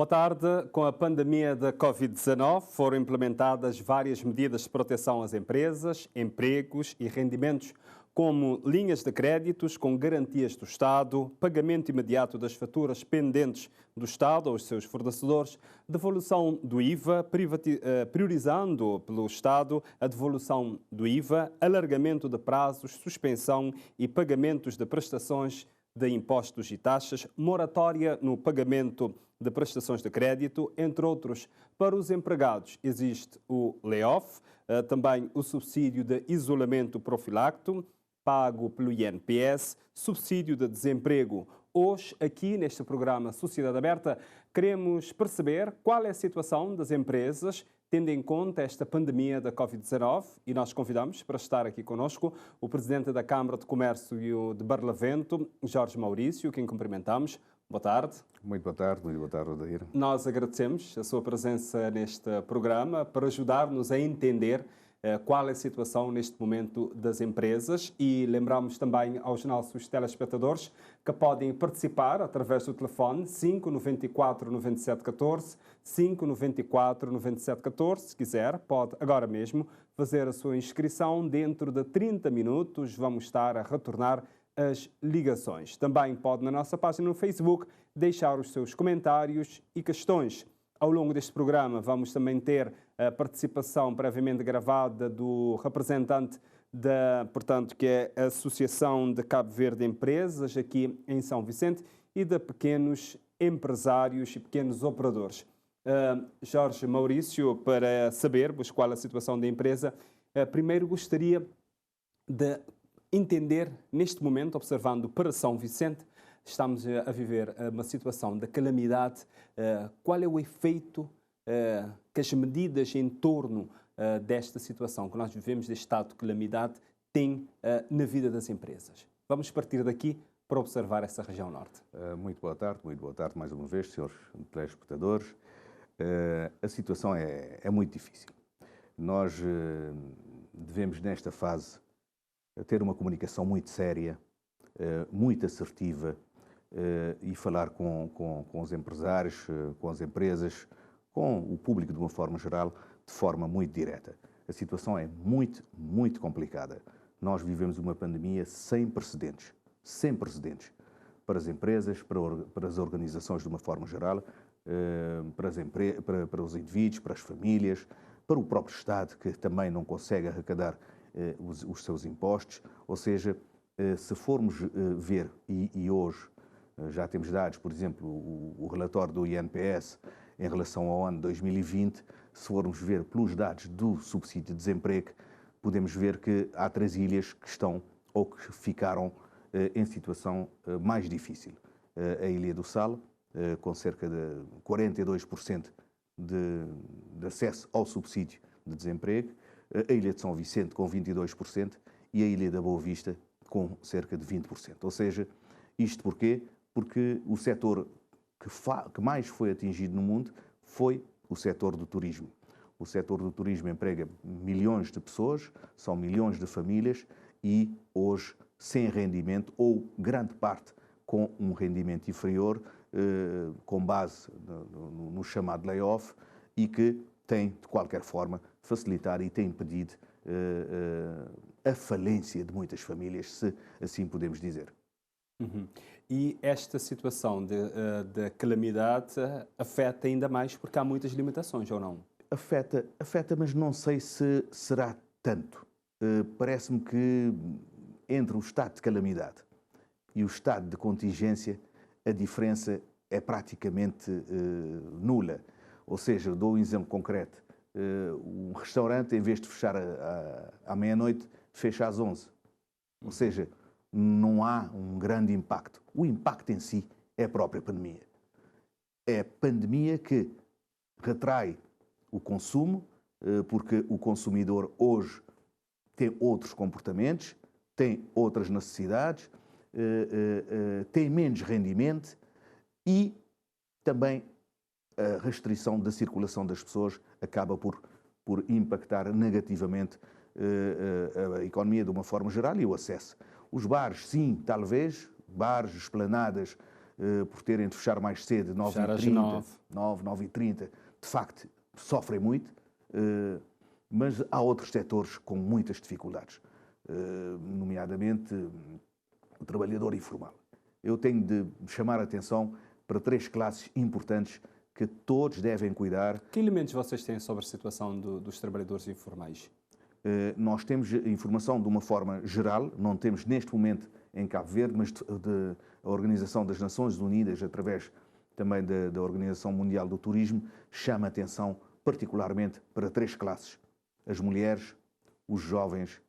Boa tarde. Com a pandemia da Covid-19, foram implementadas várias medidas de proteção às empresas, empregos e rendimentos, como linhas de créditos com garantias do Estado, pagamento imediato das faturas pendentes do Estado aos seus fornecedores, devolução do IVA, priorizando pelo Estado a devolução do IVA, alargamento de prazos, suspensão e pagamentos de prestações de impostos e taxas, moratória no pagamento de prestações de crédito, entre outros. Para os empregados existe o layoff, também o subsídio de isolamento profiláctico, pago pelo INPS, subsídio de desemprego. Hoje, aqui neste programa Sociedade Aberta, queremos perceber qual é a situação das empresas, tendo em conta esta pandemia da Covid-19, e nós convidamos para estar aqui conosco o Presidente da Câmara de Comércio de Barlavento, Jorge Maurício, quem cumprimentamos. Boa tarde. Muito boa tarde, Odair. Nós agradecemos a sua presença neste programa para ajudar-nos a entender qual é a situação neste momento das empresas e lembramos também aos nossos telespectadores que podem participar através do telefone 594 97 14, 594 97 14. Se quiser, pode agora mesmo fazer a sua inscrição. Dentro de 30 minutos vamos estar a retornar as ligações. Também pode na nossa página no Facebook deixar os seus comentários e questões. Ao longo deste programa vamos também ter a participação previamente gravada do representante que é a Associação de Cabo Verde Empresas, aqui em São Vicente, e de pequenos empresários e pequenos operadores. Jorge Maurício, para sabermos qual é a situação da empresa, primeiro gostaria de entender, neste momento, observando para São Vicente, estamos a viver uma situação de calamidade. Qual é o efeito que as medidas em torno desta situação que nós vivemos, deste estado de calamidade, têm na vida das empresas? Vamos partir daqui para observar essa região norte. Muito boa tarde mais uma vez, senhores telespectadores. A situação é muito difícil. Nós devemos, nesta fase, ter uma comunicação muito séria, muito assertiva, e falar com os empresários, com as empresas, com o público de uma forma geral, de forma muito direta. A situação é muito complicada. Nós vivemos uma pandemia sem precedentes para as empresas, para as organizações de uma forma geral, para os indivíduos, para as famílias, para o próprio Estado, que também não consegue arrecadar os seus impostos. Ou seja, se formos ver, e hoje já temos dados, por exemplo, o relatório do INPS em relação ao ano 2020, se formos ver pelos dados do subsídio de desemprego, podemos ver que há 3 ilhas que estão ou que ficaram em situação mais difícil. A Ilha do Sal, com cerca de 42% de acesso ao subsídio de desemprego, a Ilha de São Vicente com 22% e a Ilha da Boa Vista com cerca de 20%. Ou seja, isto porquê? Porque o setor que mais foi atingido no mundo foi o setor do turismo. O setor do turismo emprega milhões de pessoas, são milhões de famílias e hoje sem rendimento ou grande parte com um rendimento inferior, com base no chamado layoff, e que tem, de qualquer forma, facilitar e tem impedido a falência de muitas famílias, se assim podemos dizer. Uhum. E esta situação de calamidade afeta ainda mais porque há muitas limitações, ou não? Afeta, mas não sei se será tanto. Parece-me que entre o estado de calamidade e o estado de contingência, a diferença é praticamente nula. Ou seja, dou um exemplo concreto. Um restaurante, em vez de fechar à meia-noite, fecha às 11. Ou seja, não há um grande impacto. O impacto em si é a própria pandemia. É a pandemia que retrai o consumo, porque o consumidor hoje tem outros comportamentos, tem outras necessidades, tem menos rendimento e também a restrição da circulação das pessoas acaba por impactar negativamente a economia de uma forma geral e o acesso. Os bares, sim, talvez, bares, esplanadas, por terem de fechar mais cedo, 9h30, 9h30, de facto sofrem muito, mas há outros setores com muitas dificuldades, nomeadamente o trabalhador informal. Eu tenho de chamar a atenção para 3 classes importantes que todos devem cuidar. Que elementos vocês têm sobre a situação dos trabalhadores informais? Nós temos informação de uma forma geral, não temos neste momento em Cabo Verde, mas a Organização das Nações Unidas, através também da Organização Mundial do Turismo, chama a atenção particularmente para 3 classes: as mulheres, os jovens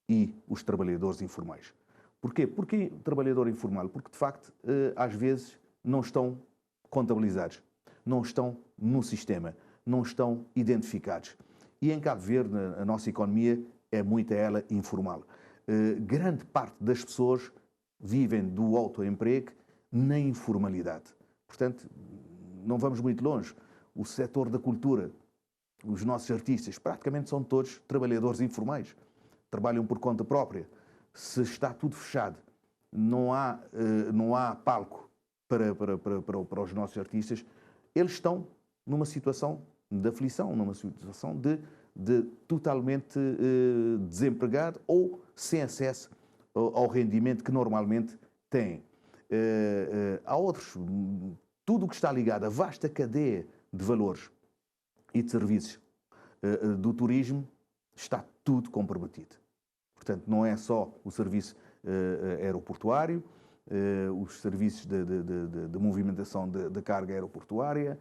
e os trabalhadores informais. Porquê? Porque trabalhador informal? Porque, de facto, às vezes não estão contabilizados, não estão no sistema, não estão identificados. E em Cabo Verde, a nossa economia é muito ela informal. Grande parte das pessoas vivem do autoemprego na informalidade. Portanto, não vamos muito longe. O setor da cultura, os nossos artistas, praticamente são todos trabalhadores informais. Trabalham por conta própria. Se está tudo fechado, não há palco para os nossos artistas, eles estão numa situação de aflição, numa situação de totalmente desempregado ou sem acesso ao rendimento que normalmente têm. Há outros, tudo o que está ligado à vasta cadeia de valores e de serviços do turismo está tudo comprometido. Portanto, não é só o serviço aeroportuário, os serviços de movimentação de carga aeroportuária,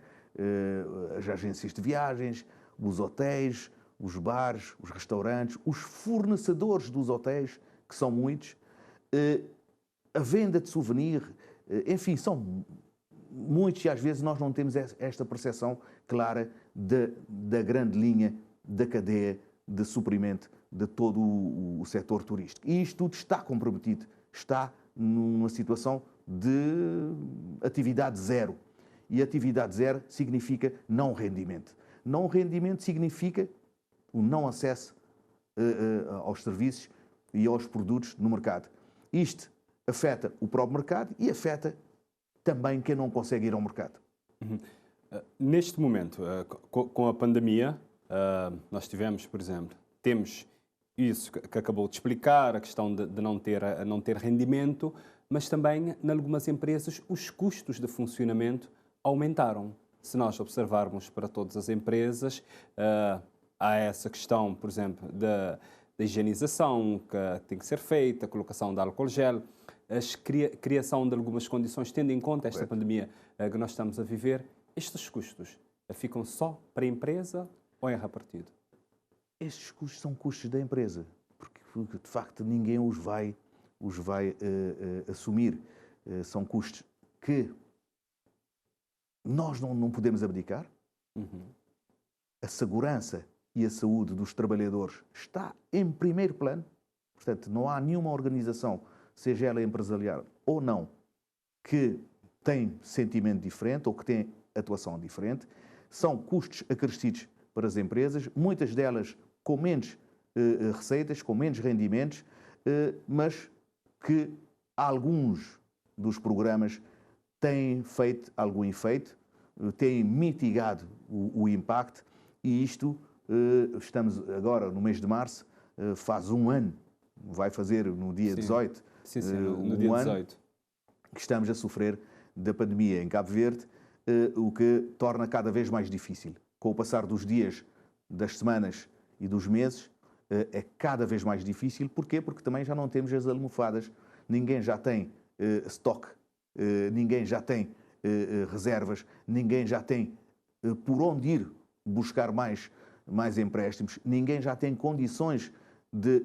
as agências de viagens, os hotéis, os bares, os restaurantes, os fornecedores dos hotéis, que são muitos, a venda de souvenir, enfim, são muitos e às vezes nós não temos esta percepção clara da grande linha da cadeia de suprimento de todo o setor turístico. E isto tudo está comprometido, está numa situação de atividade zero. E atividade zero significa não rendimento. Não rendimento significa o não acesso aos serviços e aos produtos no mercado. Isto afeta o próprio mercado e afeta também quem não consegue ir ao mercado. Uhum. Neste momento, com a pandemia, nós tivemos, por exemplo, temos isso que acabou de explicar, a questão de não ter rendimento, mas também, em algumas empresas, os custos de funcionamento aumentaram. Se nós observarmos para todas as empresas, há essa questão, por exemplo, da higienização que tem que ser feita, a colocação de álcool gel, a criação de algumas condições, tendo em conta esta pandemia que nós estamos a viver. Estes custos ficam só para a empresa ou é repartido? Estes custos são custos da empresa, porque de facto ninguém os vai assumir. São custos que nós não podemos abdicar. Uhum. A segurança e a saúde dos trabalhadores está em primeiro plano. Portanto, não há nenhuma organização, seja ela empresarial ou não, que tem sentimento diferente ou que tem atuação diferente. São custos acrescidos para as empresas, muitas delas com menos receitas, com menos rendimentos, mas que alguns dos programas têm feito algum efeito, têm mitigado o impacto, e isto, estamos agora no mês de março, faz um ano, vai fazer no dia 18, no dia 18, que estamos a sofrer da pandemia em Cabo Verde, o que torna cada vez mais difícil. Com o passar dos dias, das semanas e dos meses, é cada vez mais difícil. Porquê? Porque também já não temos as almofadas, ninguém já tem estoque, ninguém já tem reservas, ninguém já tem por onde ir buscar mais empréstimos, ninguém já tem condições de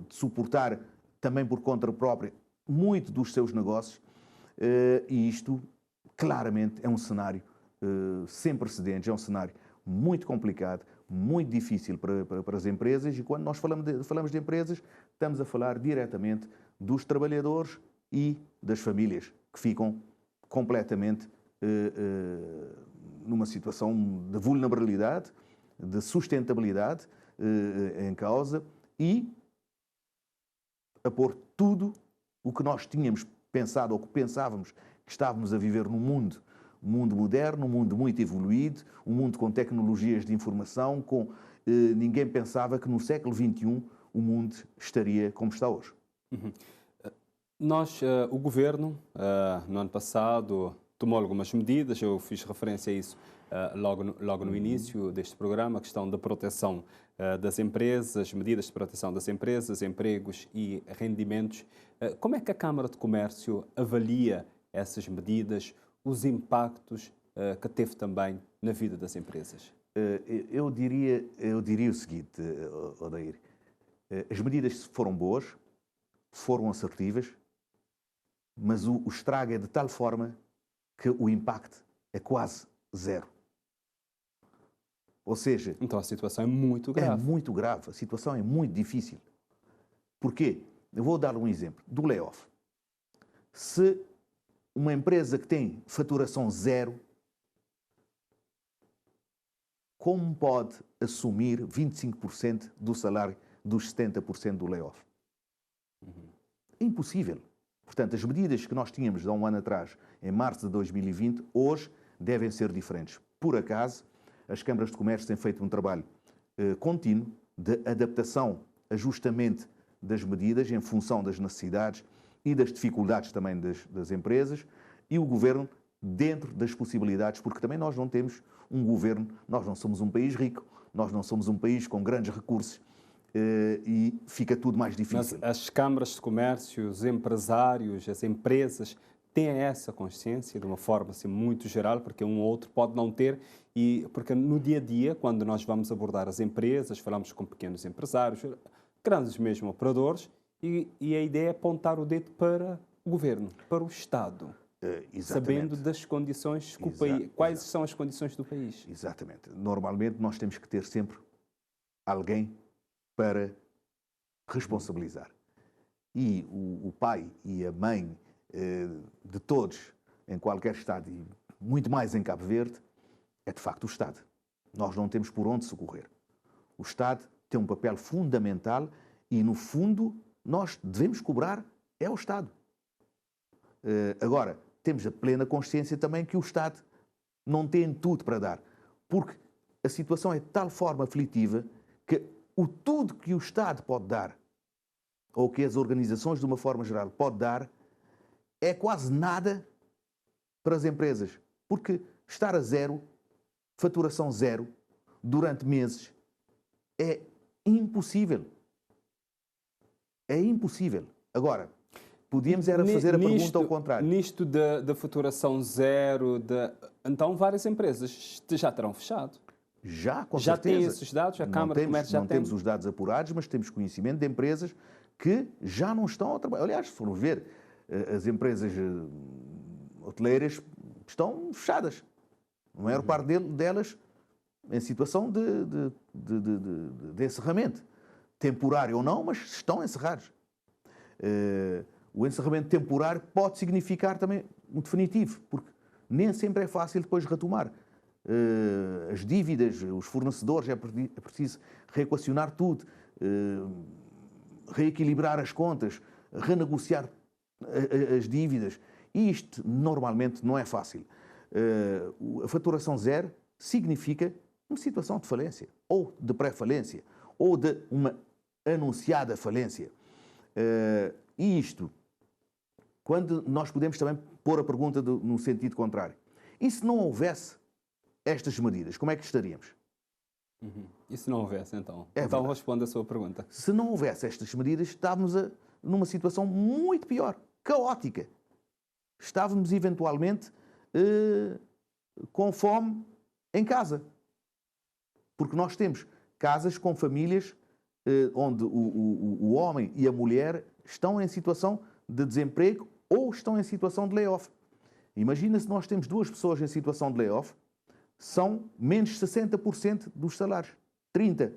suportar também por conta própria muito dos seus negócios, e isto claramente é um cenário sem precedentes, é um cenário muito complicado, muito difícil para as empresas, e quando nós falamos de empresas, estamos a falar diretamente dos trabalhadores e das famílias que ficam completamente numa situação de vulnerabilidade, de sustentabilidade em causa, e a pôr tudo o que nós tínhamos pensado ou que pensávamos que que estávamos a viver num mundo moderno, um mundo muito evoluído, um mundo com tecnologias de informação, ninguém pensava que no século XXI o mundo estaria como está hoje. Uhum. O governo, no ano passado, tomou algumas medidas, eu fiz referência a isso logo no início deste programa, a questão da proteção das empresas, medidas de proteção das empresas, empregos e rendimentos. Como é que a Câmara de Comércio avalia essas medidas, os impactos que teve também na vida das empresas? Eu diria o seguinte, Odair, as medidas foram boas, foram assertivas, mas o estrago é de tal forma que o impacto é quase zero. Ou seja... Então a situação é muito grave. É muito grave, a situação é muito difícil. Porquê? Eu vou dar um exemplo do layoff. Se uma empresa que tem faturação zero, como pode assumir 25% do salário dos 70% do layoff? É impossível. Portanto, as medidas que nós tínhamos há um ano atrás, em março de 2020, hoje devem ser diferentes. Por acaso, as câmaras de comércio têm feito um trabalho contínuo de adaptação, ajustamento das medidas em função das necessidades e das dificuldades também das empresas, e o governo dentro das possibilidades, porque também nós não temos um governo, nós não somos um país rico, nós não somos um país com grandes recursos, e fica tudo mais difícil. Mas as câmaras de comércio, os empresários, as empresas têm essa consciência de uma forma assim, muito geral, porque um ou outro pode não ter, e porque no dia a dia, quando nós vamos abordar as empresas, falamos com pequenos empresários, grandes mesmo operadores, e a ideia é apontar o dedo para o governo, para o Estado. Sabendo das condições que o país... Quais são as condições do país? Exatamente. Normalmente nós temos que ter sempre alguém para responsabilizar. E o pai e a mãe de todos, em qualquer Estado, e muito mais em Cabo Verde, é de facto o Estado. Nós não temos por onde socorrer. O Estado tem um papel fundamental e, no fundo, nós devemos cobrar é o Estado. Agora, temos a plena consciência também que o Estado não tem tudo para dar, porque a situação é de tal forma aflitiva que o tudo que o Estado pode dar, ou que as organizações de uma forma geral pode dar, é quase nada para as empresas, porque estar a zero, faturação zero, durante meses, é impossível. É impossível. Agora, podíamos era fazer a pergunta ao contrário. Nisto da faturação zero, então várias empresas já terão fechado. Já, com já certeza. Têm esses dados? A Câmara de Comércio já tem? Não temos os dados apurados, mas temos conhecimento de empresas que já não estão a trabalhar. Aliás, se formos ver, as empresas hoteleiras estão fechadas. A maior parte delas em situação de encerramento. Temporário ou não, mas estão encerrados. O encerramento temporário pode significar também um definitivo, porque nem sempre é fácil depois retomar. As dívidas, os fornecedores, é preciso reequacionar tudo, reequilibrar as contas, renegociar as dívidas. E isto normalmente não é fácil. A faturação zero significa uma situação de falência, ou de pré-falência, ou de uma anunciada falência. E isto, quando nós podemos também pôr a pergunta no sentido contrário. E se não houvesse estas medidas, como é que estaríamos? E se não houvesse, então? Então responda a sua pergunta. Se não houvesse estas medidas, estávamos numa situação muito pior, caótica. Estávamos, eventualmente, com fome em casa. Porque nós temos casas com famílias onde o homem e a mulher estão em situação de desemprego ou estão em situação de layoff. Imagina se nós temos duas pessoas em situação de layoff, são menos 60% dos salários. 30%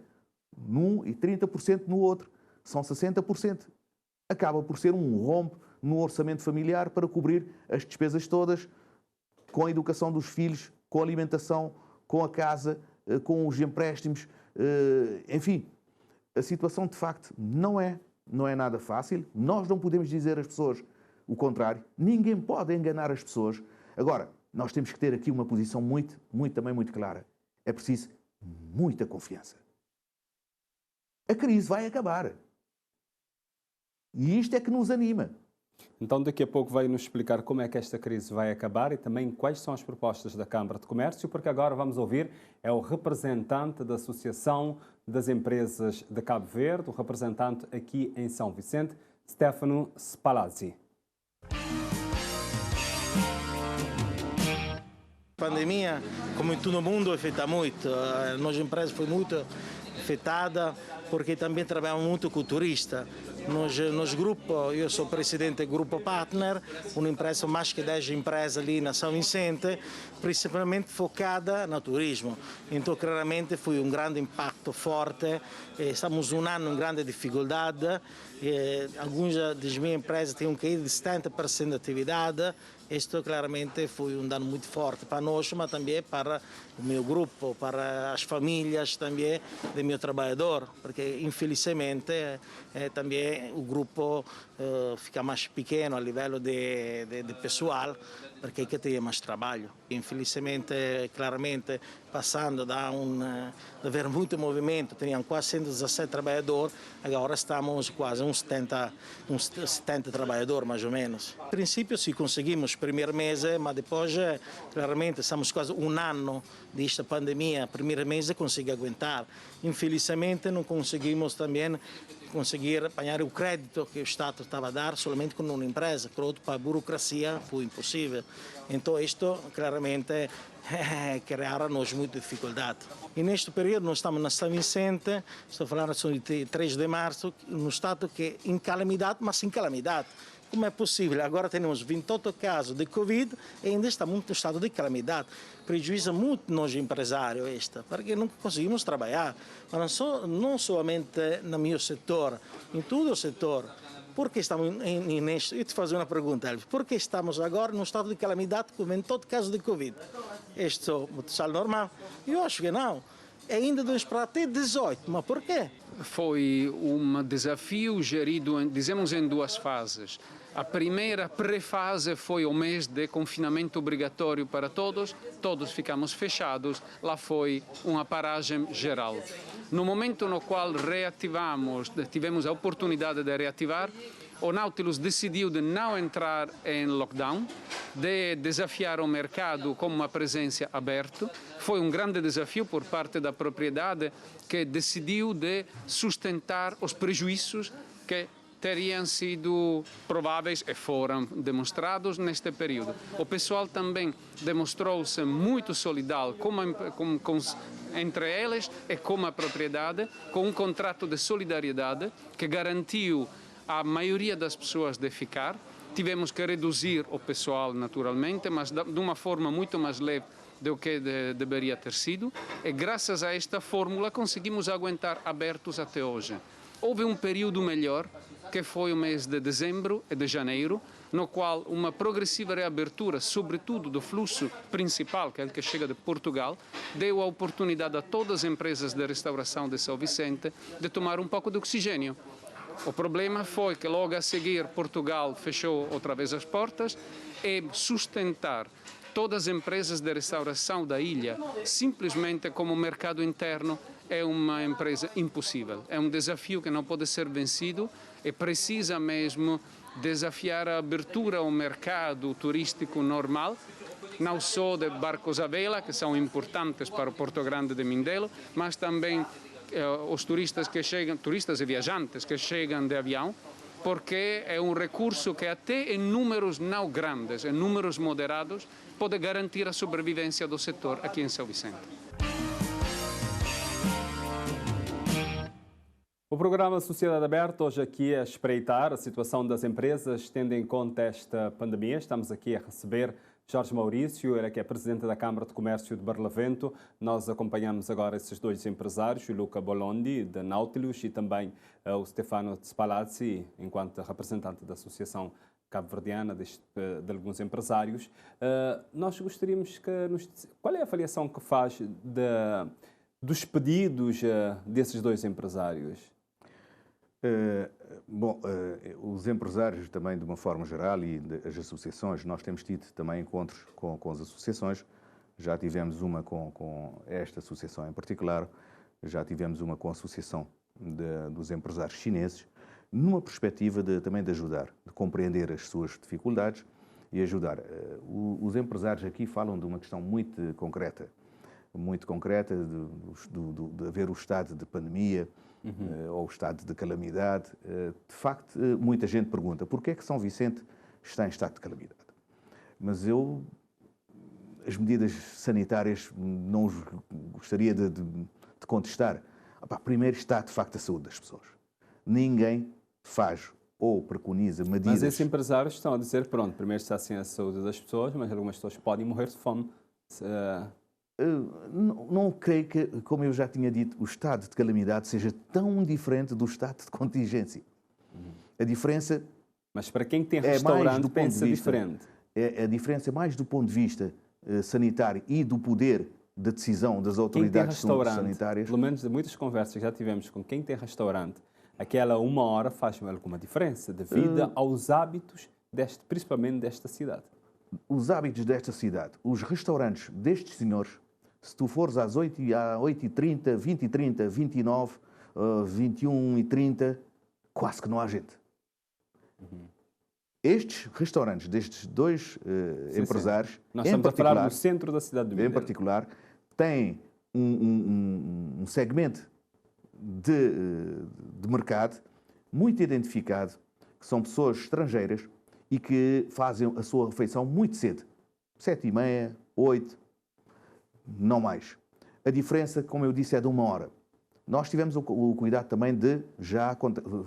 num e 30% no outro. São 60%. Acaba por ser um rombo no orçamento familiar para cobrir as despesas todas, com a educação dos filhos, com a alimentação, com a casa, com os empréstimos. Enfim, a situação de facto não é nada fácil. Nós não podemos dizer às pessoas o contrário. Ninguém pode enganar as pessoas. Agora, nós temos que ter aqui uma posição também muito clara. É preciso muita confiança. A crise vai acabar. E isto é que nos anima. Então, daqui a pouco vai nos explicar como é que esta crise vai acabar e também quais são as propostas da Câmara de Comércio, porque agora vamos ouvir o representante da Associação das Empresas de Cabo Verde, o representante aqui em São Vicente, Stefano Spalazzi. A pandemia, como em todo o mundo, afeta muito. A nossa empresa foi muito afetada porque também trabalhamos muito com o turista. Nos grupos, eu sou presidente do Grupo Partner, uma empresa, mais que 10 empresas ali na São Vicente, principalmente focada no turismo. Então, claramente, foi um grande impacto forte. Estamos um ano em grande dificuldade. Algumas das minhas empresas têm caído de 70% de atividade. Isto claramente foi um dano muito forte para nós, mas também para o meu grupo, para as famílias também do meu trabalhador, porque infelizmente também o grupo fica mais pequeno a nível de pessoal, porque que tem mais trabalho. Infelizmente, claramente, passando de haver muito movimento, tinham quase 117 trabalhadores, agora estamos quase uns 70 trabalhadores, mais ou menos. No princípio, se conseguimos primeiro mês, mas depois, claramente, estamos quase um ano desta pandemia, primeiro mês consegui aguentar. Infelizmente, não conseguimos também conseguir apanhar o crédito que o Estado estava a dar somente com uma empresa, por outro, para a burocracia foi impossível. Então, isto claramente criaram-nos muita dificuldade. E neste período, nós estamos na São Vicente, estou falando de 3 de março, no estado que é em calamidade, mas sem calamidade. Como é possível? Agora temos 28 casos de Covid e ainda estamos no estado de calamidade. Prejuízo muito nós empresários, porque não conseguimos trabalhar. Mas não somente no meu setor, em todo o setor. Por que estamos neste? Eu te fazer uma pergunta, Elvis. Por que estamos agora num estado de calamidade com todo caso de Covid? Isto é normal? Eu acho que não. Ainda vamos para até 18, mas por quê? Foi um desafio gerido, dizemos, em 2 fases. A primeira pré-fase foi o mês de confinamento obrigatório para todos ficamos fechados, lá foi uma paragem geral. No momento no qual tivemos a oportunidade de reativar, o Nautilus decidiu de não entrar em lockdown, de desafiar o mercado com uma presença aberta. Foi um grande desafio por parte da propriedade que decidiu de sustentar os prejuízos que teriam sido prováveis e foram demonstrados neste período. O pessoal também demonstrou-se muito solidário entre eles e com a propriedade, com um contrato de solidariedade que garantiu a maioria das pessoas de ficar. Tivemos que reduzir o pessoal naturalmente, mas de uma forma muito mais leve do que deveria ter sido, e graças a esta fórmula conseguimos aguentar abertos até hoje. Houve um período melhor, que foi o mês de dezembro e de janeiro, no qual uma progressiva reabertura, sobretudo do fluxo principal, que é o que chega de Portugal, deu a oportunidade a todas as empresas de restauração de São Vicente de tomar um pouco de oxigênio. O problema foi que logo a seguir Portugal fechou outra vez as portas e sustentar todas as empresas de restauração da ilha simplesmente como mercado interno é uma empresa impossível. É um desafio que não pode ser vencido e precisa mesmo desafiar a abertura ao mercado turístico normal, não só de barcos à vela, que são importantes para o Porto Grande de Mindelo, mas também os turistas que chegam, turistas e viajantes que chegam de avião, porque é um recurso que até em números não grandes, em números moderados, pode garantir a sobrevivência do setor aqui em São Vicente. O programa Sociedade Aberta hoje aqui a espreitar a situação das empresas, tendo em conta esta pandemia. Estamos aqui a receber Jorge Maurício, ele é que é presidente da Câmara de Comércio de Barlavento. Nós acompanhamos agora esses 2 empresários, o Luca Bolondi, da Nautilus, e também o Stefano Spalazzi, enquanto representante da Associação Cabo-Verdiana de alguns empresários. Nós gostaríamos que qual é a avaliação que faz dos pedidos desses 2 empresários? Bom, os empresários também, de uma forma geral, e as associações, nós temos tido também encontros com as associações. Já tivemos uma com esta associação em particular, já tivemos uma com a Associação dos Empresários Chineses, numa perspectiva também de ajudar, de compreender as suas dificuldades e ajudar. Os empresários aqui falam de uma questão muito concreta de haver o estado de pandemia, ou o estado de calamidade. De facto, muita gente pergunta porquê é que São Vicente está em estado de calamidade. Mas as medidas sanitárias não gostaria de contestar. Primeiro está, de facto, a saúde das pessoas. Ninguém faz ou preconiza medidas... Mas esses empresários estão a dizer, pronto, primeiro está assim a saúde das pessoas, mas algumas pessoas podem morrer de fome. Não creio que, como eu já tinha dito, o estado de calamidade seja tão diferente do estado de contingência. A diferença... Mas para quem tem restaurante, pensa diferente. A diferença é mais do ponto de vista sanitário e do poder de decisão das autoridades sanitárias. Pelo menos de muitas conversas que já tivemos com quem tem restaurante, aquela 1 hora faz alguma diferença devido aos hábitos, principalmente desta cidade. Os hábitos desta cidade, os restaurantes destes senhores, se tu fores às 8h30, 20h30, 29, 21h30, quase que não há gente. Estes restaurantes destes dois empresários, nós estamos a falar no centro da cidade de Mindelo, em particular, têm um segmento de mercado muito identificado, que são pessoas estrangeiras e que fazem a sua refeição muito cedo, 7h30, 8h, não mais. A diferença, como eu disse, é de 1 hora. Nós tivemos o cuidado também de já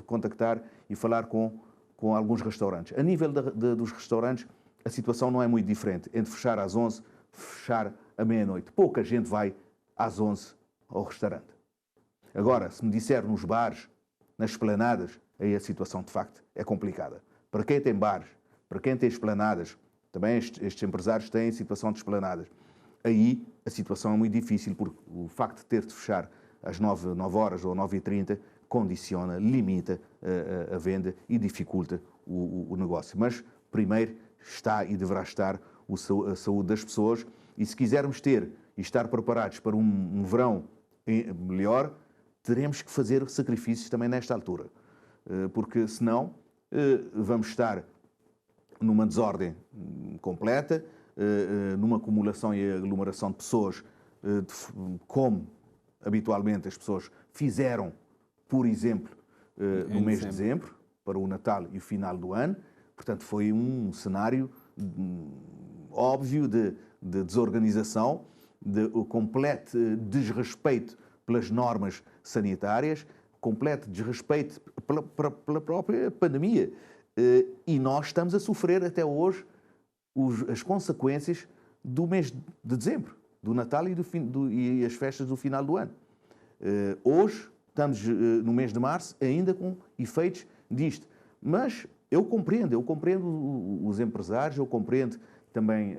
contactar e falar com alguns restaurantes. A nível dos restaurantes, a situação não é muito diferente. Entre fechar às 11, fechar à meia-noite. Pouca gente vai às 11 ao restaurante. Agora, se me disser nos bares, nas esplanadas, aí a situação de facto é complicada. Para quem tem bares, para quem tem esplanadas, também estes empresários têm situação de esplanadas. Aí a situação é muito difícil, porque o facto de ter de fechar às 9 horas ou 9h30 condiciona, limita a venda e dificulta o negócio. Mas primeiro está e deverá estar a saúde das pessoas, e se quisermos ter e estar preparados para um verão melhor, teremos que fazer sacrifícios também nesta altura, porque senão vamos estar numa desordem completa, numa acumulação e aglomeração de pessoas, como habitualmente as pessoas fizeram, por exemplo, no mês de dezembro, para o Natal e o final do ano. Portanto, foi um cenário óbvio de desorganização, de completo desrespeito pelas normas sanitárias, completo desrespeito pela própria pandemia. E nós estamos a sofrer até hoje as consequências do mês de dezembro, do Natal e as festas do final do ano. Hoje estamos no mês de março ainda com efeitos disto. Mas eu compreendo os empresários, eu compreendo também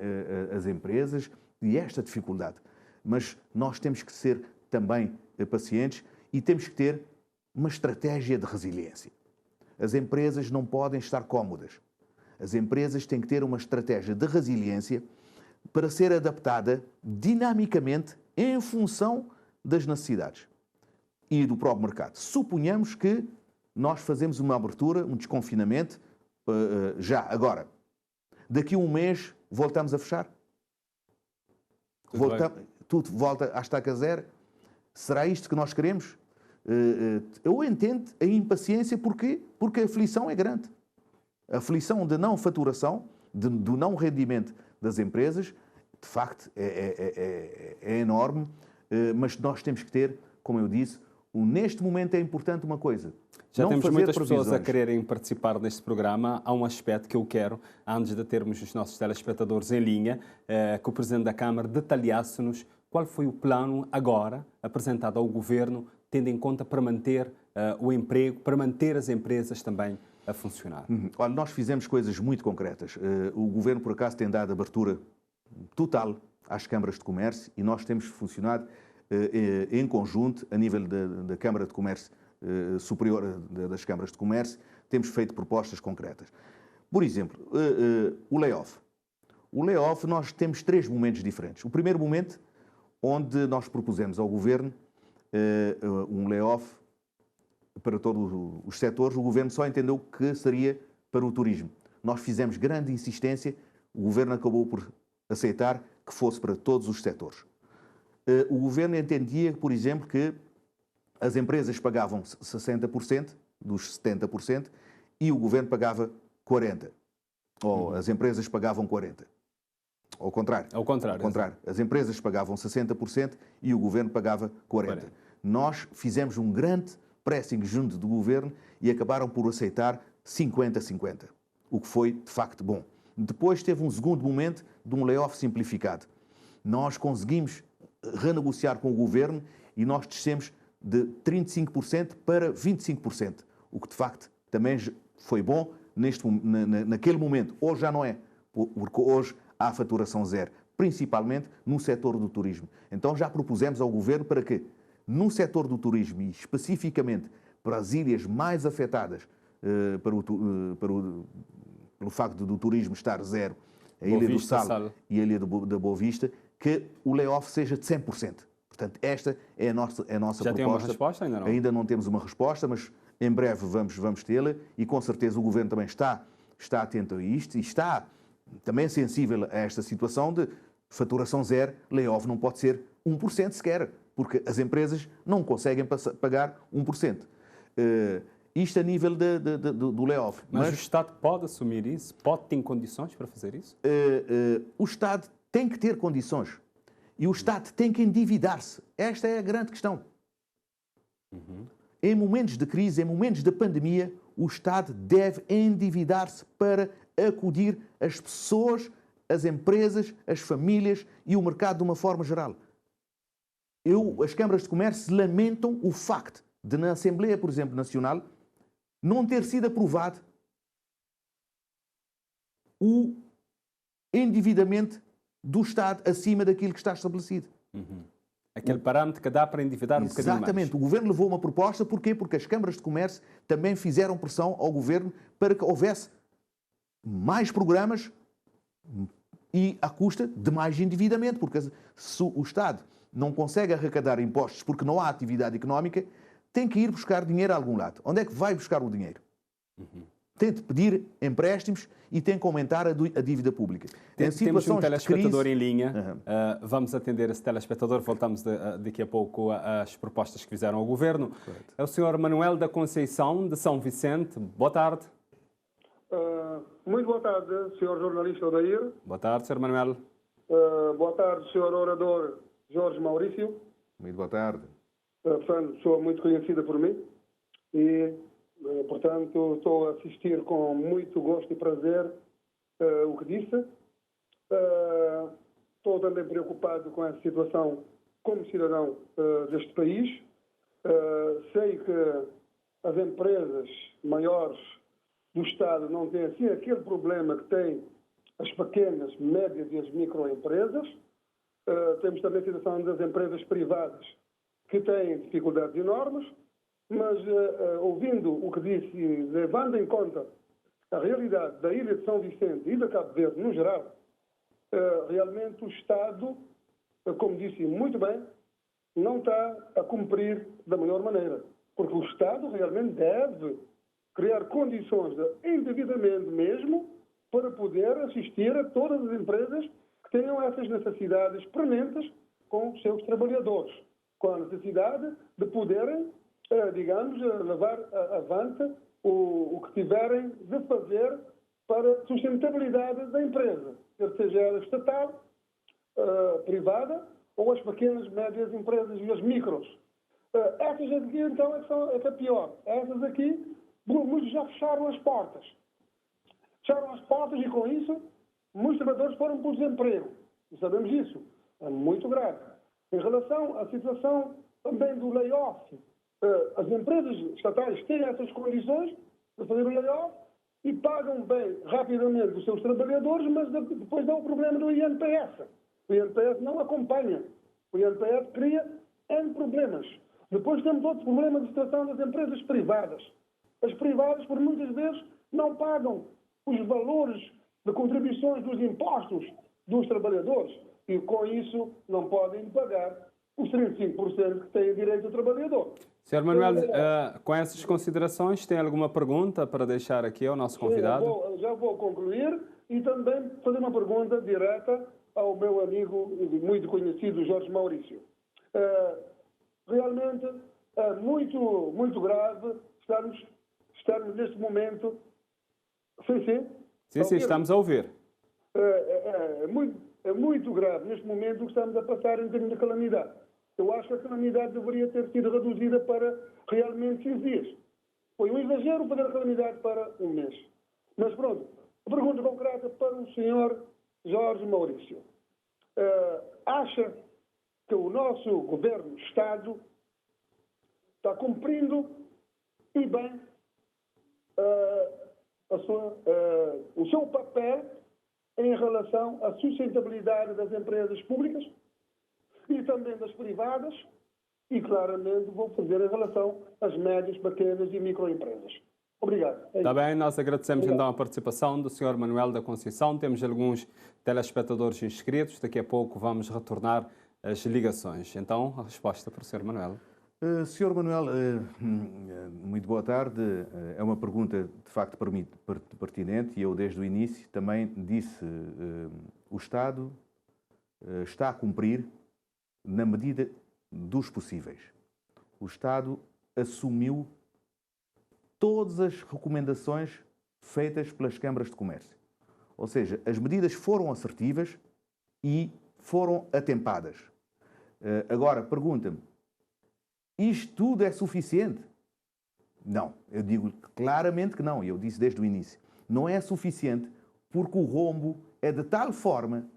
as empresas e esta dificuldade. Mas nós temos que ser também pacientes e temos que ter uma estratégia de resiliência. As empresas não podem estar cómodas. As empresas têm que ter uma estratégia de resiliência para ser adaptada dinamicamente em função das necessidades e do próprio mercado. Suponhamos que nós fazemos uma abertura, um desconfinamento, agora. Daqui a um mês voltamos a fechar? Tudo volta à estaca zero? Será isto que nós queremos? Eu entendo a impaciência, porquê? Porque a aflição é grande. A aflição de não faturação, do não rendimento das empresas, de facto, é enorme, mas nós temos que ter, como eu disse, neste momento é importante uma coisa. Já não temos fazer muitas previsões. pessoas a quererem participar deste programa. Há um aspecto que eu quero, antes de termos os nossos telespectadores em linha, que o Presidente da Câmara detalhasse-nos qual foi o plano agora apresentado ao Governo, tendo em conta para manter o emprego, para manter as empresas também a funcionar. Olha, nós fizemos coisas muito concretas. O Governo, por acaso, tem dado abertura total às câmaras de comércio e nós temos funcionado em conjunto, a nível da Câmara de Comércio Superior das Câmaras de Comércio, temos feito propostas concretas. Por exemplo, o layoff. O layoff, nós temos 3 momentos diferentes. O primeiro momento, onde nós propusemos ao Governo um layoff para todos os setores, o Governo só entendeu que seria para o turismo. Nós fizemos grande insistência, o Governo acabou por aceitar que fosse para todos os setores. O Governo entendia, por exemplo, que as empresas pagavam 60% dos 70% e o Governo pagava 40%. Ou as empresas pagavam 40%. Ao contrário. Ao contrário. Ao contrário. As empresas pagavam 60% e o Governo pagava 40%. Nós fizemos um grande pressing junto do Governo e acabaram por aceitar 50-50, o que foi, de facto, bom. Depois teve um segundo momento de um layoff simplificado. Nós conseguimos renegociar com o Governo e nós descemos de 35% para 25%, o que, de facto, também foi bom naquele momento. Hoje já não é, porque hoje há faturação zero, principalmente no setor do turismo. Então já propusemos ao Governo para que, no setor do turismo e especificamente para as ilhas mais afetadas pelo facto do turismo estar zero, a Ilha do Sal e a Ilha da Boa Vista, que o layoff seja de 100%. Portanto, esta é a nossa proposta. Já tem uma resposta? Ainda não? Ainda não temos uma resposta, mas em breve vamos tê-la e com certeza o Governo também está atento a isto e está também sensível a esta situação de faturação zero, layoff não pode ser 1% sequer, porque as empresas não conseguem pagar 1%. Isto a nível do layoff. Mas o Estado pode assumir isso? Pode ter condições para fazer isso? O Estado tem que ter condições. E o Estado tem que endividar-se. Esta é a grande questão. Em momentos de crise, em momentos de pandemia, o Estado deve endividar-se para acudir as pessoas, as empresas, as famílias e o mercado de uma forma geral. As câmaras de comércio lamentam o facto de, na Assembleia, por exemplo, Nacional, não ter sido aprovado o endividamento do Estado acima daquilo que está estabelecido. Aquele parâmetro que dá para endividar um bocadinho mais. Exatamente. O Governo levou uma proposta, porquê? Porque as câmaras de comércio também fizeram pressão ao Governo para que houvesse mais programas e à custa de mais endividamento, porque se o Estado não consegue arrecadar impostos porque não há atividade económica, tem que ir buscar dinheiro a algum lado. Onde é que vai buscar o dinheiro? Tem de pedir empréstimos e tem que aumentar a dívida pública. Temos um telespectador em linha. Vamos atender esse telespectador. Voltamos daqui a pouco às propostas que fizeram ao Governo. Correto. É o Sr. Manuel da Conceição, de São Vicente. Boa tarde. Muito boa tarde, Sr. jornalista Odair. Boa tarde, Sr. Manuel. Boa tarde, Sr. orador Jorge Maurício. Muito boa tarde. Portanto, pessoa muito conhecida por mim. E, portanto, estou a assistir com muito gosto e prazer o que disse. Estou também preocupado com essa situação como cidadão deste país. Sei que as empresas maiores do Estado não têm assim aquele problema que têm as pequenas, médias e as microempresas. Temos também a situação das empresas privadas que têm dificuldades enormes, mas ouvindo o que disse e levando em conta a realidade da Ilha de São Vicente e da Cabo Verde no geral, realmente o Estado, como disse muito bem, não está a cumprir da melhor maneira. Porque o Estado realmente deve criar condições de endividamento mesmo para poder assistir a todas as empresas que tenham essas necessidades prementes com os seus trabalhadores, com a necessidade de poderem, digamos, levar avante o que tiverem de fazer para a sustentabilidade da empresa, quer seja ela estatal, privada ou as pequenas, médias empresas e as micros. Essas aqui, então, é que é pior. Essas aqui, muitos já fecharam as portas. Fecharam as portas e, com isso, muitos trabalhadores foram para o desemprego. E sabemos isso. É muito grave. Em relação à situação também do layoff, as empresas estatais têm essas condições de fazer o layoff e pagam bem, rapidamente, os seus trabalhadores, mas depois dá o problema do INPS. O INPS não acompanha. O INPS cria N problemas. Depois temos outro problema de situação das empresas privadas. As privadas, por muitas vezes, não pagam os valores de contribuições dos impostos dos trabalhadores e, com isso, não podem pagar os 35% que tem direito o trabalhador. Sr. Manuel, com essas considerações, tem alguma pergunta para deixar aqui ao nosso convidado? Já vou concluir e também fazer uma pergunta direta ao meu amigo muito conhecido, Jorge Maurício. Realmente é muito grave estarmos neste momento... Sim, estamos a ouvir. É muito grave neste momento o que estamos a passar em termos de calamidade. Eu acho que a calamidade deveria ter sido reduzida para realmente 15 dias. Foi um exagero fazer a calamidade para um mês. Mas pronto, a pergunta concreta para o Sr. Jorge Maurício. Acha que o nosso governo, Estado, está cumprindo e bem o seu papel em relação à sustentabilidade das empresas públicas e também das privadas e, claramente, vou fazer em relação às médias, pequenas e microempresas. Obrigado. Está bem, nós agradecemos então a participação do Sr. Manuel da Conceição. Temos alguns telespectadores inscritos. Daqui a pouco vamos retornar as ligações. Então, a resposta para o Sr. Manuel. Sr. Manuel, muito boa tarde. É uma pergunta, de facto, pertinente e eu, desde o início, também disse o Estado está a cumprir na medida dos possíveis. O Estado assumiu todas as recomendações feitas pelas câmaras de comércio. Ou seja, as medidas foram assertivas e foram atempadas. Agora, pergunta-me, isto tudo é suficiente? Não, eu digo claramente que não, e eu disse desde o início. Não é suficiente porque o rombo é de tal forma,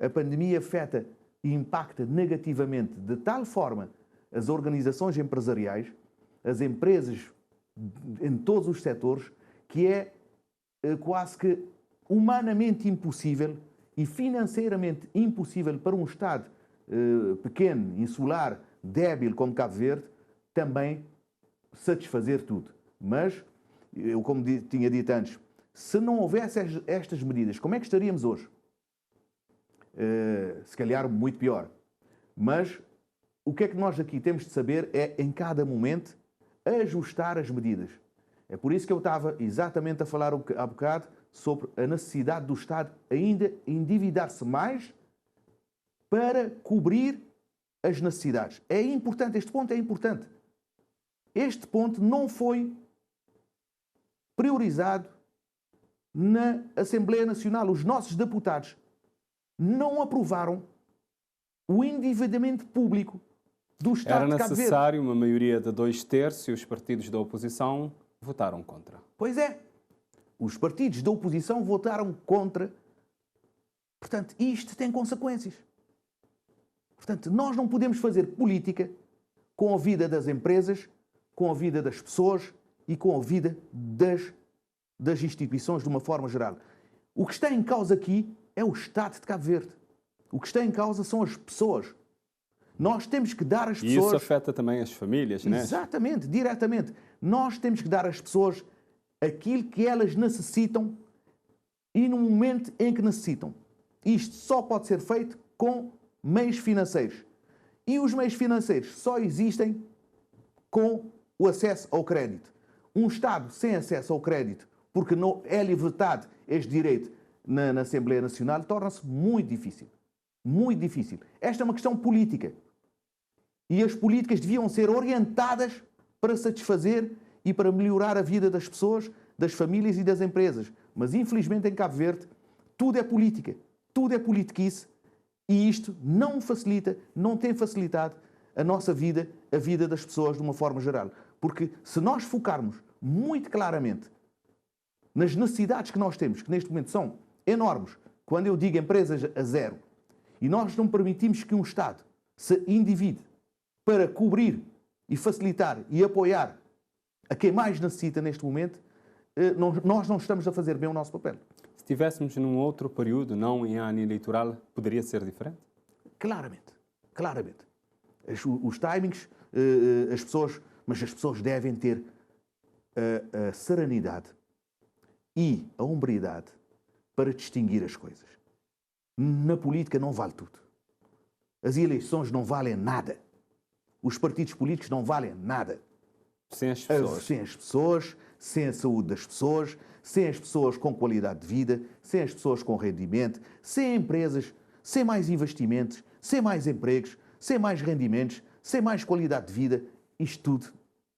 a pandemia afeta e impacta negativamente de tal forma as organizações empresariais, as empresas em todos os setores, que é quase que humanamente impossível e financeiramente impossível para um Estado pequeno, insular, débil como Cabo Verde, também satisfazer tudo. Mas, eu como tinha dito antes, se não houvesse estas medidas, como é que estaríamos hoje? Se calhar muito pior. Mas o que é que nós aqui temos de saber é, em cada momento, ajustar as medidas. É por isso que eu estava exatamente a falar há bocado sobre a necessidade do Estado ainda endividar-se mais para cobrir as necessidades. É importante, este ponto é importante. Este ponto não foi priorizado na Assembleia Nacional. Os nossos deputados não aprovaram o endividamento público do Estado de Cabo Verde. Era necessário uma maioria de 2/3 e os partidos da oposição votaram contra. Pois é. Os partidos da oposição votaram contra. Portanto, isto tem consequências. Portanto, nós não podemos fazer política com a vida das empresas, com a vida das pessoas e com a vida das instituições de uma forma geral. O que está em causa aqui é o Estado de Cabo Verde. O que está em causa são as pessoas. Nós temos que dar às pessoas... E isso afeta também as famílias, não é? Exatamente, diretamente. Nós temos que dar às pessoas aquilo que elas necessitam e no momento em que necessitam. Isto só pode ser feito com meios financeiros. E os meios financeiros só existem com o acesso ao crédito. Um Estado sem acesso ao crédito, porque não é libertado este direito na Assembleia Nacional, torna-se muito difícil. Muito difícil. Esta é uma questão política. E as políticas deviam ser orientadas para satisfazer e para melhorar a vida das pessoas, das famílias e das empresas. Mas, infelizmente, em Cabo Verde, tudo é política. Tudo é politiquice. E isto não facilita, não tem facilitado a nossa vida, a vida das pessoas de uma forma geral. Porque se nós focarmos muito claramente nas necessidades que nós temos, que neste momento são enormes, quando eu digo empresas a zero, e nós não permitimos que um Estado se endivide para cobrir e facilitar e apoiar a quem mais necessita neste momento, nós não estamos a fazer bem o nosso papel. Se estivéssemos num outro período, não em ano eleitoral, poderia ser diferente? Claramente. Claramente. Os timings as pessoas devem ter a serenidade e a hombridade para distinguir as coisas. Na política não vale tudo. As eleições não valem nada. Os partidos políticos não valem nada. Sem as pessoas. Sem as pessoas, sem a saúde das pessoas, sem as pessoas com qualidade de vida, sem as pessoas com rendimento, sem empresas, sem mais investimentos, sem mais empregos, sem mais rendimentos, sem mais qualidade de vida. Isto tudo,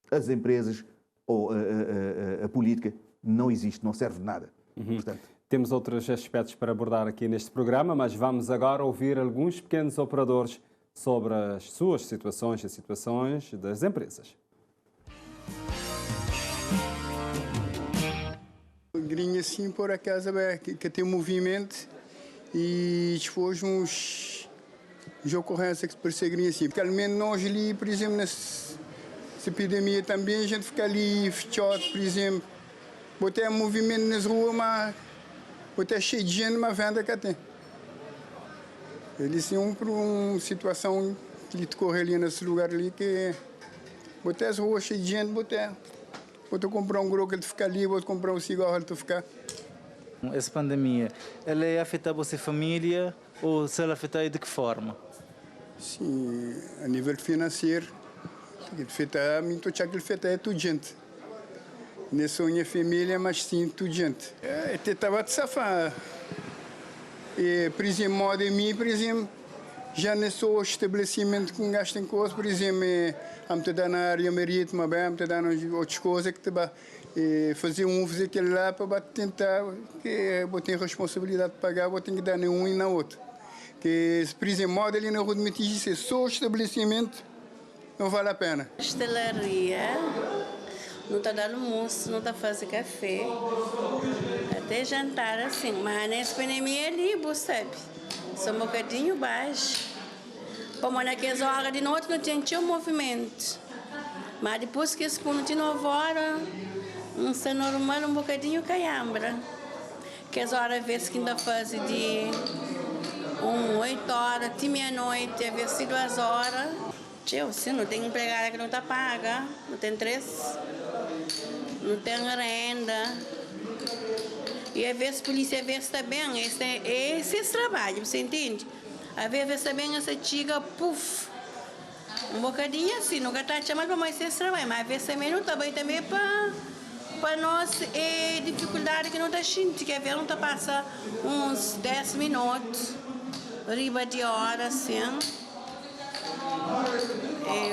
as empresas ou a política, não existe, não serve de nada. Portanto, temos outros aspectos para abordar aqui neste programa, mas vamos agora ouvir alguns pequenos operadores sobre as suas situações e situações das empresas. Grinha assim por acaso que tem movimento e depois uns ocorrências que parecia grinha assim. Porque além nós ali, por exemplo, nessa epidemia também a gente fica ali fechado, por exemplo, botar movimento nas ruas, mas botar cheio de gente, mas venda que tem. Eles são por uma situação que lhe decorre ali nesse lugar ali que botar as ruas cheias de gente, botar. Vou comprar um groco, ele fica ali, vou comprar um cigarro, ele ficar. Essa pandemia, ela é afetar a vossa família ou se ela afetar de que forma? Sim, a nível financeiro, afetar, muito que ele afeta tudo gente. Não é só minha família, mas sim tudo gente. Até estava de safar. Por exemplo, moda em mim, por exemplo, já não é só o estabelecimento que gasta em coisas, por exemplo, te dar na área marítima, te dar outras coisas que te fazer fazer aquilo lá para tentar, que eu tenho responsabilidade de pagar, vou ter que dar um e na outra. Que, por exemplo, moda ali na Rua de Metis, se é só o estabelecimento, não vale a pena. Hostelaria, não está dando almoço, não está fazendo café, até jantar assim, mas nessa pandemia ali, você sabe, só um bocadinho baixo. Como naquelas horas de noite não tinha movimento. Mas depois que esse ponto de 9 horas, não está normal, um bocadinho caiambra. Que as horas, às vezes, que ainda faz de 8 horas, de meia-noite, às vezes 2 horas. Tio, se não tem empregada que não está paga, não tem não tem renda. E às vezes a polícia, às vezes também, esse trabalho, você entende? Às vezes também essa tiga, puf, um bocadinho assim, nunca está chamando para mais esse trabalho, mas às vezes também não está bem também para nós é dificuldade que não está sentindo, que às vezes não está passando uns 10 minutos, riba de hora, assim.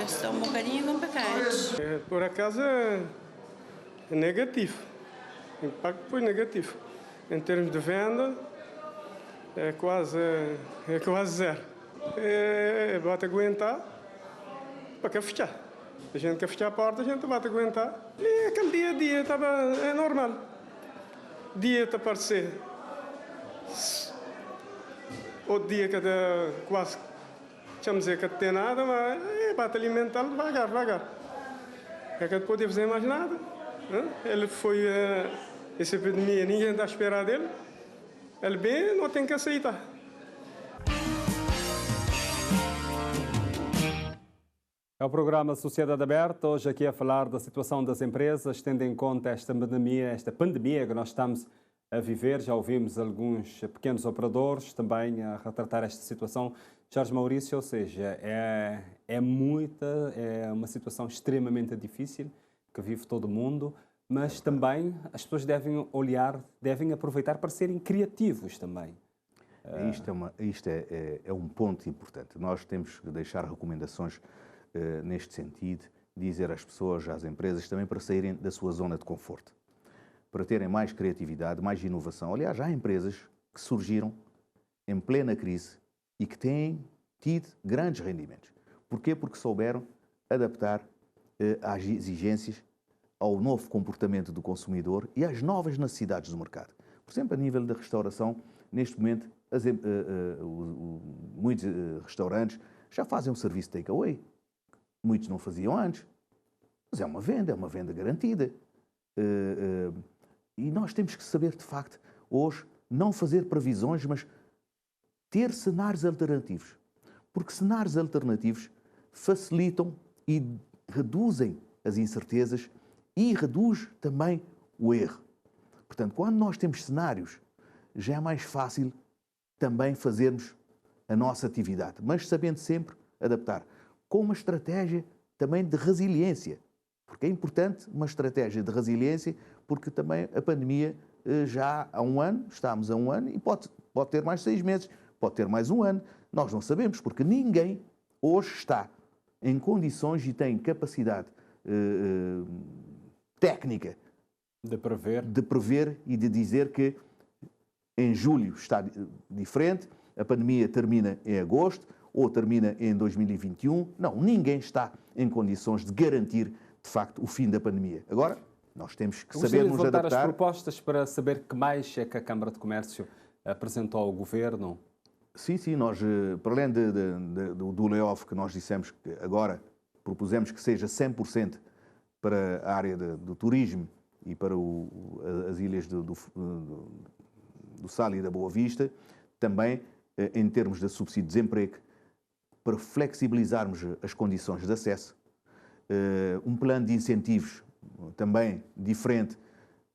Está um bocadinho complicado. Por acaso é negativo, o impacto foi negativo. Em termos de venda, é quase zero. Vai aguentar para que fechar. A gente quer fechar a porta, a gente vai aguentar. E aquele dia a dia é normal. Dia está a aparecer. Outro dia que quase, deixa-me dizer que não tem nada, mas vai alimentar devagar. É que não pode fazer mais nada. Ele foi, essa epidemia, ninguém está a esperar dele. Ele bem não tem que aceitar. É o programa Sociedade Aberta, hoje aqui a falar da situação das empresas, tendo em conta esta pandemia que nós estamos a viver. Já ouvimos alguns pequenos operadores também a retratar esta situação. Jorge Maurício, ou seja, é uma situação extremamente difícil que vive todo mundo, mas também as pessoas devem olhar, devem aproveitar para serem criativos também. Isto é um ponto importante. Nós temos que deixar recomendações neste sentido, dizer às pessoas, às empresas, também para saírem da sua zona de conforto, para terem mais criatividade, mais inovação. Aliás, há empresas que surgiram em plena crise e que têm tido grandes rendimentos. Porquê? Porque souberam adaptar às exigências, ao novo comportamento do consumidor e às novas necessidades do mercado. Por exemplo, a nível da restauração, neste momento, muitos restaurantes já fazem um serviço takeaway. Muitos não faziam antes. Mas é uma venda garantida. E nós temos que saber, de facto, hoje, não fazer previsões, mas ter cenários alternativos. Porque cenários alternativos facilitam e reduzem as incertezas e reduz também o erro. Portanto, quando nós temos cenários, já é mais fácil também fazermos a nossa atividade, mas sabendo sempre adaptar, com uma estratégia também de resiliência, porque é importante uma estratégia de resiliência, porque também a pandemia já há um ano, estamos há um ano, e pode ter mais 6 meses, pode ter mais um ano, nós não sabemos, porque ninguém hoje está em condições e tem capacidade técnica de prever e de dizer que em julho está diferente, a pandemia termina em agosto ou termina em 2021. Não, ninguém está em condições de garantir, de facto, o fim da pandemia. Agora, nós temos que saber nos adaptar. As propostas para saber que mais é que a Câmara de Comércio apresentou ao Governo. Sim, nós, para além do layoff que nós dissemos que agora propusemos que seja 100% para a área do turismo e para as ilhas do Sal e da Boa Vista, também em termos de subsídio de desemprego, para flexibilizarmos as condições de acesso, um plano de incentivos também diferente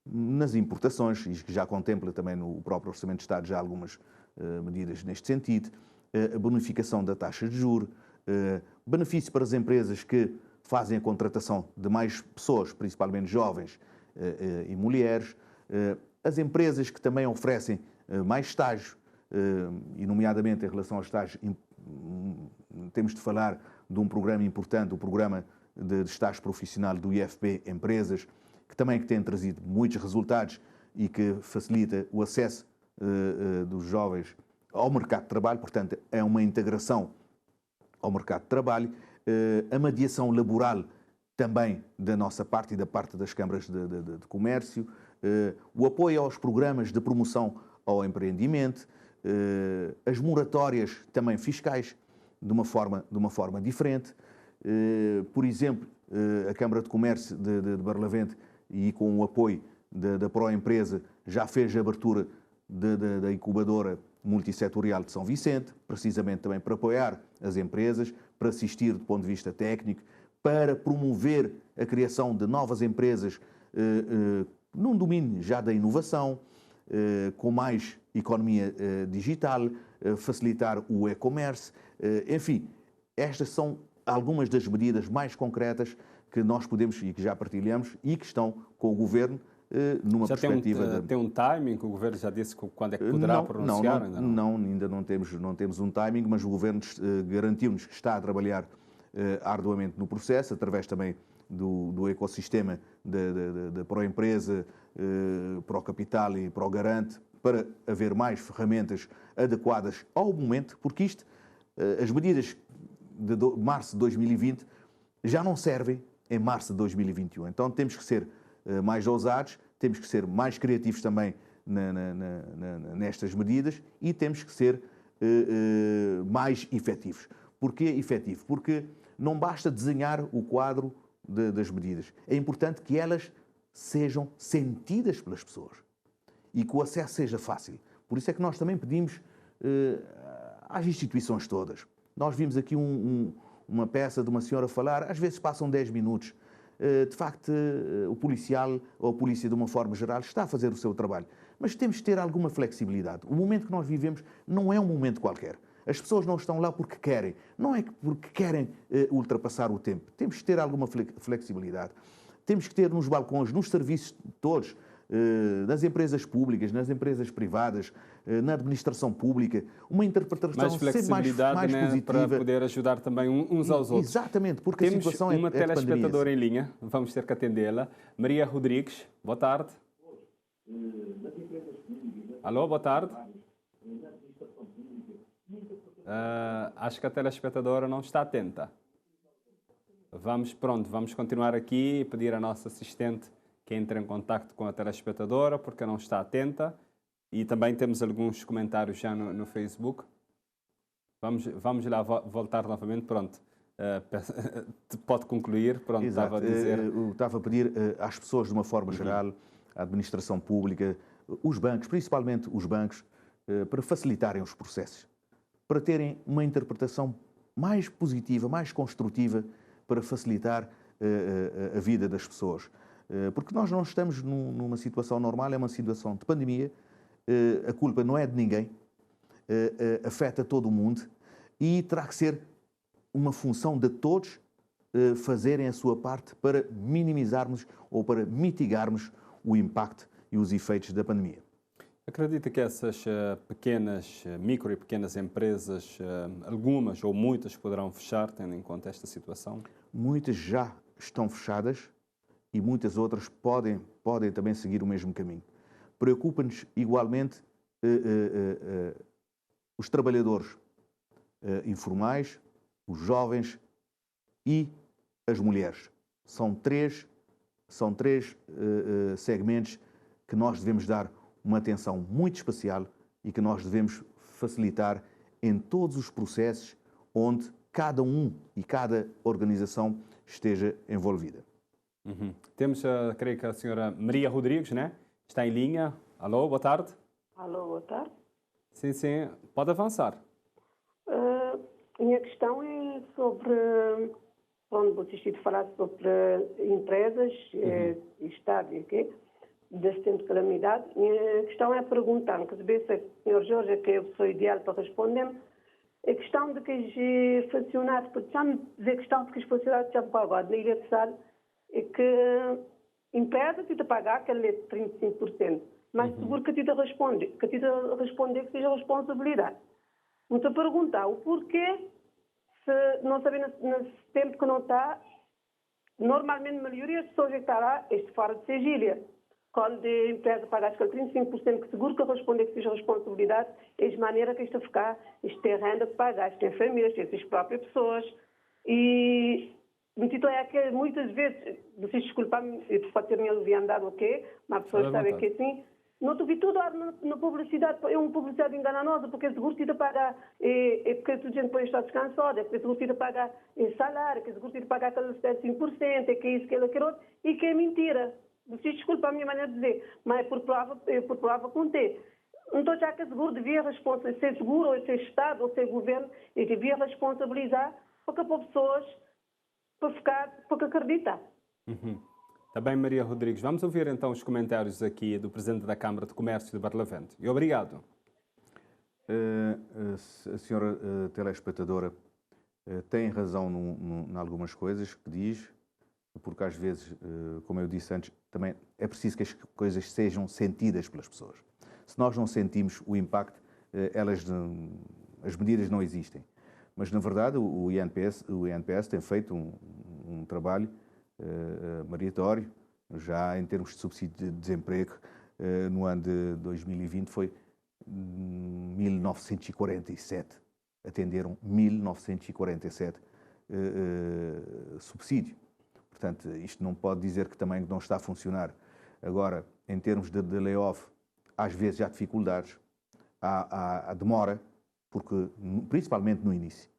nas importações, e que já contempla também no próprio Orçamento de Estado já algumas medidas neste sentido, a bonificação da taxa de juros, benefício para as empresas que fazem a contratação de mais pessoas, principalmente jovens e mulheres, as empresas que também oferecem mais estágios, e nomeadamente em relação aos estágios, temos de falar de um programa importante, o programa de estágio profissional do IFP Empresas, que também tem trazido muitos resultados e que facilita o acesso dos jovens ao mercado de trabalho, portanto, é uma integração ao mercado de trabalho, a mediação laboral também da nossa parte e da parte das câmaras de comércio, o apoio aos programas de promoção ao empreendimento, as moratórias também fiscais de uma forma diferente. Por exemplo, a Câmara de Comércio de Barlavento, e com o apoio da Proempresa, já fez a abertura da incubadora multissetorial de São Vicente, precisamente também para apoiar as empresas, para assistir do ponto de vista técnico, para promover a criação de novas empresas num domínio já da inovação, com mais economia digital, facilitar o e-commerce. Enfim, estas são algumas das medidas mais concretas que nós podemos e que já partilhamos e que estão com o Governo numa perspectiva... Tem um timing? O Governo já disse quando é que poderá pronunciar? Ainda não temos um timing, mas o Governo garantiu-nos que está a trabalhar arduamente no processo, através também do ecossistema da Proempresa, Procapital e Progarante, para haver mais ferramentas adequadas ao momento, porque as medidas de março de 2020 já não servem em março de 2021. Então temos que ser mais ousados, temos que ser mais criativos também nestas medidas e temos que ser mais efetivos. Porquê efetivo? Porque não basta desenhar o quadro das medidas. É importante que elas sejam sentidas pelas pessoas e que o acesso seja fácil. Por isso é que nós também pedimos às instituições todas. Nós vimos aqui uma peça de uma senhora falar, às vezes passam 10 minutos. De facto, o policial ou a polícia, de uma forma geral, está a fazer o seu trabalho. Mas temos de ter alguma flexibilidade. O momento que nós vivemos não é um momento qualquer. As pessoas não estão lá porque querem. Não é porque querem ultrapassar o tempo. Temos de ter alguma flexibilidade. Temos que ter nos balcões, nos serviços todos, nas empresas públicas, nas empresas privadas, na administração pública, uma interpretação mais flexibilidade, mais positiva. Para poder ajudar também uns aos outros. Exatamente, porque temos a situação é uma telespectadora em linha, vamos ter que atendê-la. Maria Rodrigues, boa tarde. Alô, boa tarde. Acho que a telespectadora não está atenta. Vamos continuar aqui e pedir à nossa assistente que entre em contacto com a telespectadora, porque não está atenta. E também temos alguns comentários já no Facebook. Vamos lá voltar novamente. Pronto. Pode concluir. Pronto, exato. Estava a dizer. Eu estava a pedir às pessoas, de uma forma geral, à administração pública, os bancos, principalmente os bancos, para facilitarem os processos, para terem uma interpretação mais positiva, mais construtiva para facilitar a vida das pessoas. Porque nós não estamos numa situação normal, é uma situação de pandemia, a culpa não é de ninguém, afeta todo o mundo e terá que ser uma função de todos fazerem a sua parte para minimizarmos ou para mitigarmos o impacto e os efeitos da pandemia. Acredita que essas micro e pequenas empresas, algumas ou muitas poderão fechar, tendo em conta esta situação? Muitas já estão fechadas e muitas outras podem também seguir o mesmo caminho. Preocupa-nos igualmente os trabalhadores informais, os jovens e as mulheres. São três segmentos que nós devemos dar uma atenção muito especial e que nós devemos facilitar em todos os processos onde cada um e cada organização esteja envolvida. Temos, creio que a senhora Maria Rodrigues, né? Está em linha. Alô, boa tarde. Alô, boa tarde. Sim, sim. Pode avançar. Minha questão é sobre, onde vocês tinham falado sobre empresas, Estado e o quê, desse tempo de calamidade. Minha questão é perguntar, que saber se o Sr. Jorge é que é a pessoa ideal para responder-me, a questão de que os funcionários, já-me dizer a questão de que os funcionários já me pagam agora na Ilha de Sal, é que empresa te pagar aquele 35%, mas seguro que te responde, que seja responsabilidade. Muito a perguntar o porquê, se não sabendo nesse tempo que não está, normalmente a maioria das pessoas que está lá, fora de Segília. Quando a empresa paga aquele 35%, que seguro que responde que seja responsabilidade, é de maneira que isto ficar, isto tem renda para pagar, isto tem famílias, tem as próprias pessoas. E então é que muitas vezes, vocês desculpem-me, pode ter me aliviado o quê, mas as pessoas sabem que assim, não te vi tudo na publicidade, é uma publicidade enganosa, porque é seguro que te pagar, é porque a gente põe estar descansado, é porque é seguro que te pagar salário, é que é seguro que te pagar aqueles 5%, é que é isso, aquilo outro, e que é mentira. Vocês desculpem a minha maneira de dizer, mas é por prova contei. Então já que é seguro devia ser seguro, ou ser Estado, ou ser governo, e devia responsabilizar para pessoas para acreditar. Está bem, Maria Rodrigues. Vamos ouvir então os comentários aqui do Presidente da Câmara de Comércio de Barlavento. E obrigado. A senhora telespectadora tem razão em algumas coisas que diz, porque às vezes, como eu disse antes, também é preciso que as coisas sejam sentidas pelas pessoas. Se nós não sentimos o impacto, as medidas não existem. Mas, na verdade, o INPS tem feito um trabalho meritório, já em termos de subsídio de desemprego, no ano de 2020 foi 1947. Atenderam 1947 subsídio. Portanto, isto não pode dizer que também não está a funcionar. Agora, em termos de layoff, às vezes há dificuldades, há demora, porque, principalmente no início.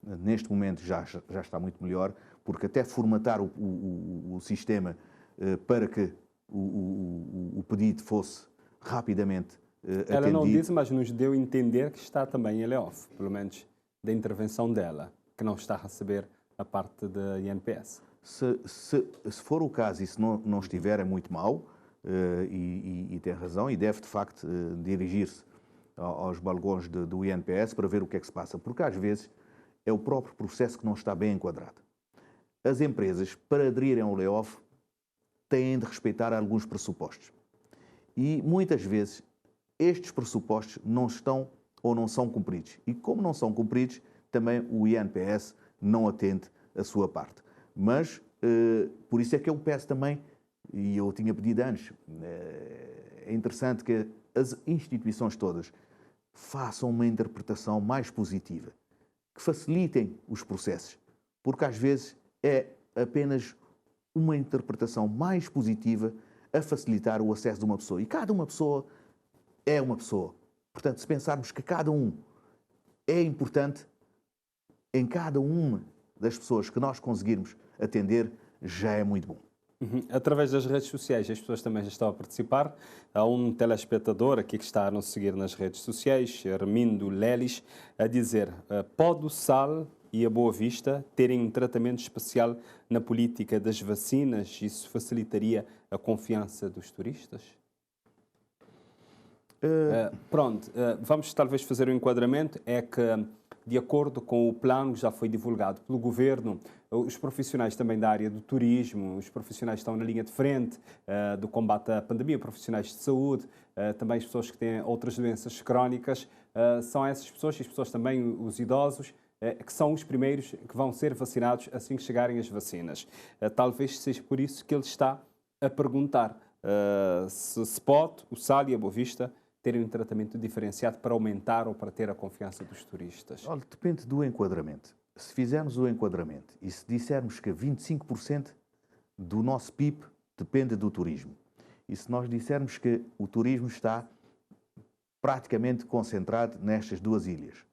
Neste momento já está muito melhor, porque até formatar o sistema para que o pedido fosse rapidamente atendido. Ela não disse, mas nos deu a entender que está também em layoff, pelo menos da intervenção dela, que não está a receber a parte da INPS. Se for o caso e se não estiver, é muito mau, e tem razão, e deve, de facto, dirigir-se aos balcões do INPS para ver o que é que se passa, porque às vezes é o próprio processo que não está bem enquadrado. As empresas, para aderirem ao layoff, têm de respeitar alguns pressupostos. E, muitas vezes, estes pressupostos não estão ou não são cumpridos. E, como não são cumpridos, também o INPS não atende a sua parte. Mas, por isso é que eu peço também, e eu tinha pedido antes, é interessante que as instituições todas façam uma interpretação mais positiva, que facilitem os processos, porque às vezes é apenas uma interpretação mais positiva a facilitar o acesso de uma pessoa. E cada uma pessoa é uma pessoa. Portanto, se pensarmos que cada um é importante, em cada uma das pessoas que nós conseguirmos atender, já é muito bom. Através das redes sociais, as pessoas também já estão a participar. Há um telespectador aqui que está a nos seguir nas redes sociais, Armindo Lelis, a dizer: pode o sal e a Boa Vista terem um tratamento especial na política das vacinas? Isso facilitaria a confiança dos turistas? Vamos talvez fazer um enquadramento. É que, de acordo com o plano que já foi divulgado pelo Governo, os profissionais também da área do turismo, os profissionais que estão na linha de frente do combate à pandemia, profissionais de saúde, também as pessoas que têm outras doenças crónicas, são essas pessoas, e as pessoas também, os idosos, que são os primeiros que vão ser vacinados assim que chegarem as vacinas. Talvez seja por isso que ele está a perguntar se pode o Sal e a Boa Vista terem um tratamento diferenciado para aumentar ou para ter a confiança dos turistas. Olha, depende do enquadramento. Se fizermos o enquadramento e se dissermos que 25% do nosso PIB depende do turismo, e se nós dissermos que o turismo está praticamente concentrado nestas duas ilhas,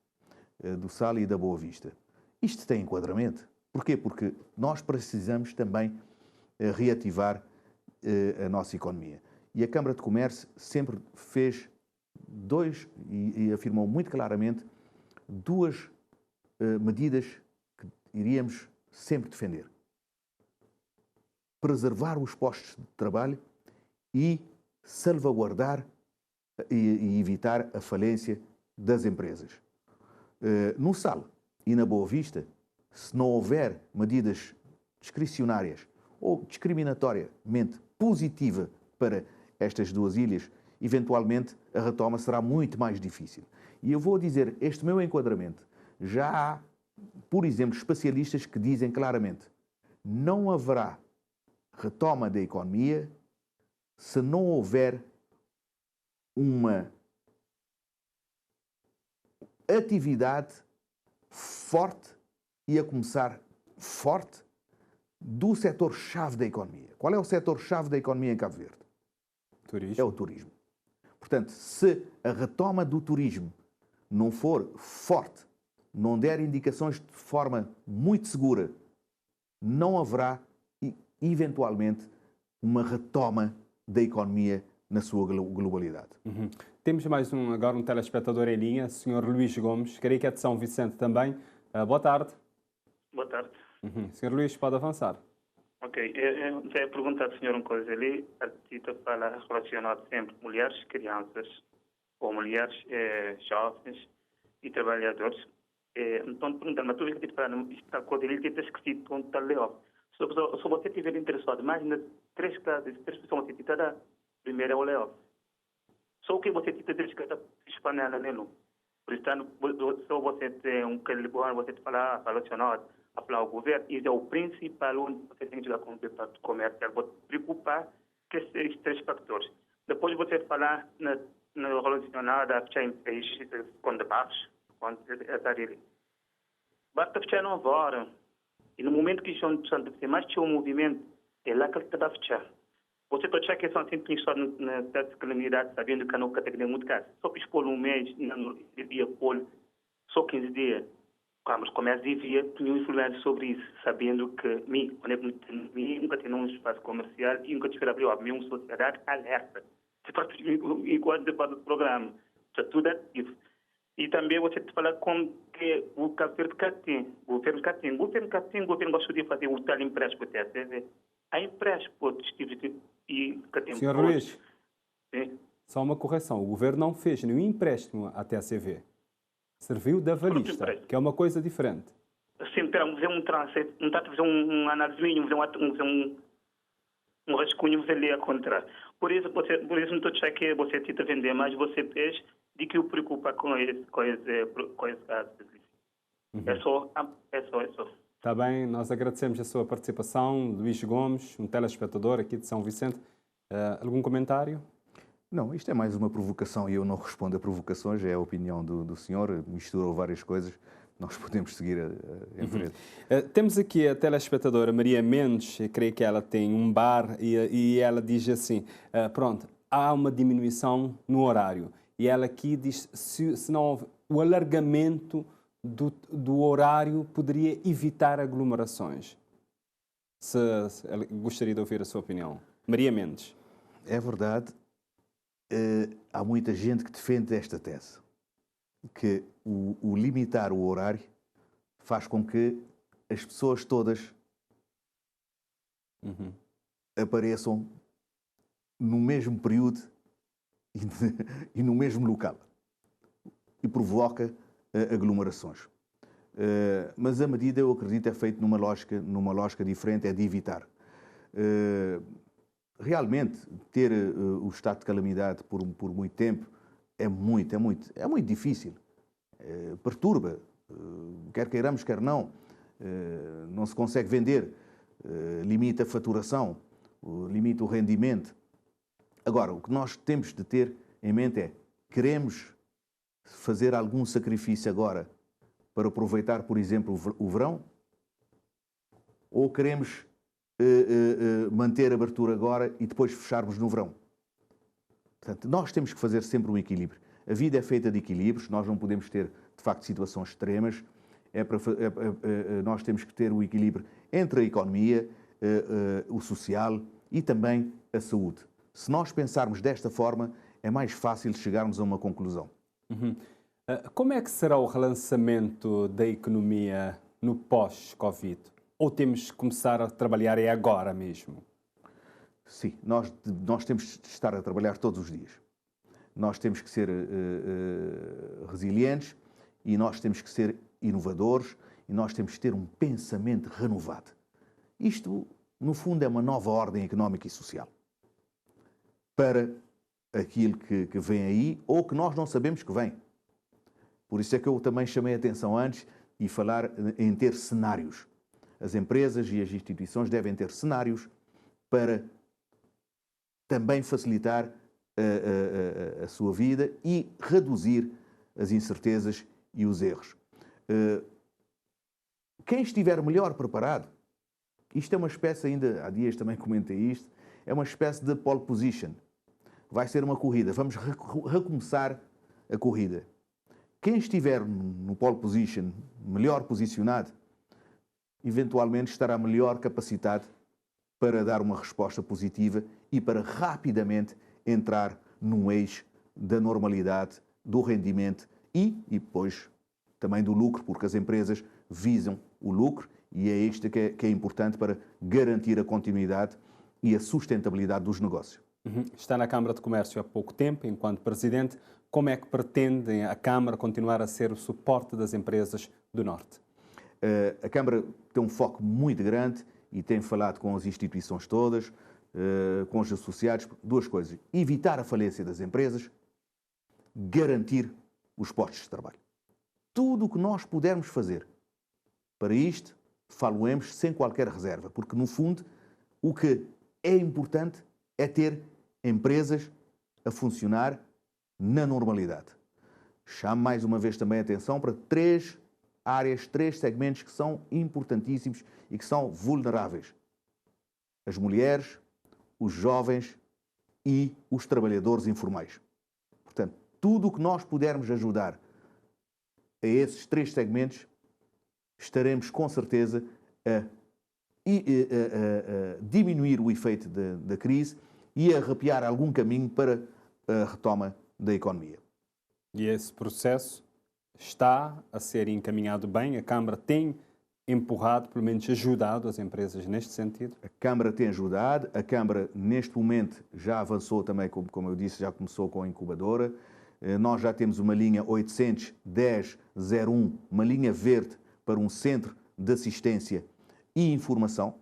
do Sal e da Boa Vista, isto tem enquadramento. Porquê? Porque nós precisamos também reativar a nossa economia. E a Câmara de Comércio sempre fez e afirmou muito claramente duas medidas que iríamos sempre defender: preservar os postos de trabalho e salvaguardar e evitar a falência das empresas. No Sal e na Boa Vista, se não houver medidas discricionárias ou discriminatoriamente positiva para estas duas ilhas, eventualmente a retoma será muito mais difícil. E eu vou dizer, este meu enquadramento, já há, por exemplo, especialistas que dizem claramente: não haverá retoma da economia se não houver uma atividade forte, e a começar forte, do setor-chave da economia. Qual é o setor-chave da economia em Cabo Verde? Turismo. É o turismo. Portanto, se a retoma do turismo não for forte, não der indicações de forma muito segura, não haverá, eventualmente, uma retoma da economia na sua globalidade. Uhum. Temos mais agora um telespectador em linha, o Sr. Luís Gomes, creio que é de São Vicente também. Boa tarde. Boa tarde. Sr. Luís, pode avançar. Ok, eu quero perguntar ao senhor uma coisa. Ele, a Tita fala relacionado sempre mulheres, crianças, ou mulheres jovens e trabalhadores. Então, perguntando, mas tu vês que está coisa ele está escrito com tal layoff. Se você estiver interessado mais nas três pessoas que está da primeira é o layoff. Só que você está dedicado a espanhol nele. Portanto, se você tem um calibro, você fala relacionado a falar ao governo, isso é o principal onde você tem que jogar com o departamento comercial. Vou preocupar com esses três fatores. Depois você falar na relacionado a países com debates, quando é da ele. Basta fechar não agora. E no momento que estão precisando de mais um movimento, é lá que ele está a fechar. Você pode achar que são sempre só na calamidade, sabendo que não categoria muito caro. Só que expor um mês, devia pôr só 15 dias. Câmara de Comércio devia ter influência sobre isso, sabendo que nunca tem um espaço comercial e nunca tive abrir uma sociedade alerta. Igual depois do programa. Tudo é isso. E também você fala como que o governo tem. O governo gosta de fazer o tal empréstimo. A empréstimo e Senhor Luís, sim? Só uma correção. O governo não fez nenhum empréstimo à TACV. Serviu de avalista, que é uma coisa diferente. Sim, fazer um trânsito, não está a fazer uma análise mínima, fazer um rascunho, você lê a contrário. Por isso não estou dizendo que você tenta vender, mas você pede de que o preocupa com esse caso. É só. Está bem, nós agradecemos a sua participação, Luís Gomes, um telespectador aqui de São Vicente. Algum comentário? Não, isto é mais uma provocação e eu não respondo a provocações, é a opinião do senhor, misturou várias coisas, nós podemos seguir em frente. Temos aqui a telespectadora Maria Mendes, creio que ela tem um bar e ela diz assim, pronto, há uma diminuição no horário e ela aqui diz se não houve o alargamento do horário poderia evitar aglomerações. Gostaria de ouvir a sua opinião. Maria Mendes. É verdade. Há muita gente que defende esta tese, que o limitar o horário faz com que as pessoas todas apareçam no mesmo período e no mesmo local e provoca aglomerações. Mas a medida, eu acredito, é feita numa lógica diferente, é de evitar. Realmente, ter o estado de calamidade por muito tempo é muito difícil. Perturba, quer queiramos, quer não. Não se consegue vender, limita a faturação, limita o rendimento. Agora, o que nós temos de ter em mente é: queremos fazer algum sacrifício agora para aproveitar, por exemplo, o verão? Ou queremos manter a abertura agora e depois fecharmos no verão? Portanto, nós temos que fazer sempre um equilíbrio. A vida é feita de equilíbrios, nós não podemos ter, de facto, situações extremas. Nós temos que ter o equilíbrio entre a economia, o social e também a saúde. Se nós pensarmos desta forma, é mais fácil chegarmos a uma conclusão. Como é que será o relançamento da economia no pós-Covid? Ou temos que começar a trabalhar agora mesmo? Sim, nós temos de estar a trabalhar todos os dias. Nós temos que ser resilientes e nós temos que ser inovadores e nós temos que ter um pensamento renovado. Isto, no fundo, é uma nova ordem económica e social para aquilo que vem aí ou que nós não sabemos que vem. Por isso é que eu também chamei a atenção antes e falar em ter cenários. As empresas e as instituições devem ter cenários para também facilitar a sua vida e reduzir as incertezas e os erros. Quem estiver melhor preparado, isto é uma espécie, ainda há dias também comentei isto, é uma espécie de pole position. Vai ser uma corrida, vamos recomeçar a corrida. Quem estiver no pole position, melhor posicionado, eventualmente estará melhor capacitado para dar uma resposta positiva e para rapidamente entrar num eixo da normalidade, do rendimento e depois também do lucro, porque as empresas visam o lucro e é isto que é importante para garantir a continuidade e a sustentabilidade dos negócios. Está na Câmara de Comércio há pouco tempo, enquanto Presidente. Como é que pretende a Câmara continuar a ser o suporte das empresas do Norte? A Câmara tem um foco muito grande e tem falado com as instituições todas, com os associados, duas coisas: evitar a falência das empresas, garantir os postos de trabalho. Tudo o que nós pudermos fazer para isto, falo-emos sem qualquer reserva, porque no fundo o que é importante é ter empresas a funcionar na normalidade. Chamo mais uma vez também a atenção para três áreas, três segmentos que são importantíssimos e que são vulneráveis: as mulheres, os jovens e os trabalhadores informais. Portanto, tudo o que nós pudermos ajudar a esses três segmentos, estaremos com certeza a diminuir o efeito da crise e a arrepiar algum caminho para a retoma da economia. E esse processo está a ser encaminhado bem? A Câmara tem empurrado, pelo menos ajudado as empresas neste sentido? A Câmara tem ajudado. A Câmara, neste momento, já avançou também, como eu disse, já começou com a incubadora. Nós já temos uma linha 810-01, uma linha verde para um centro de assistência e informação,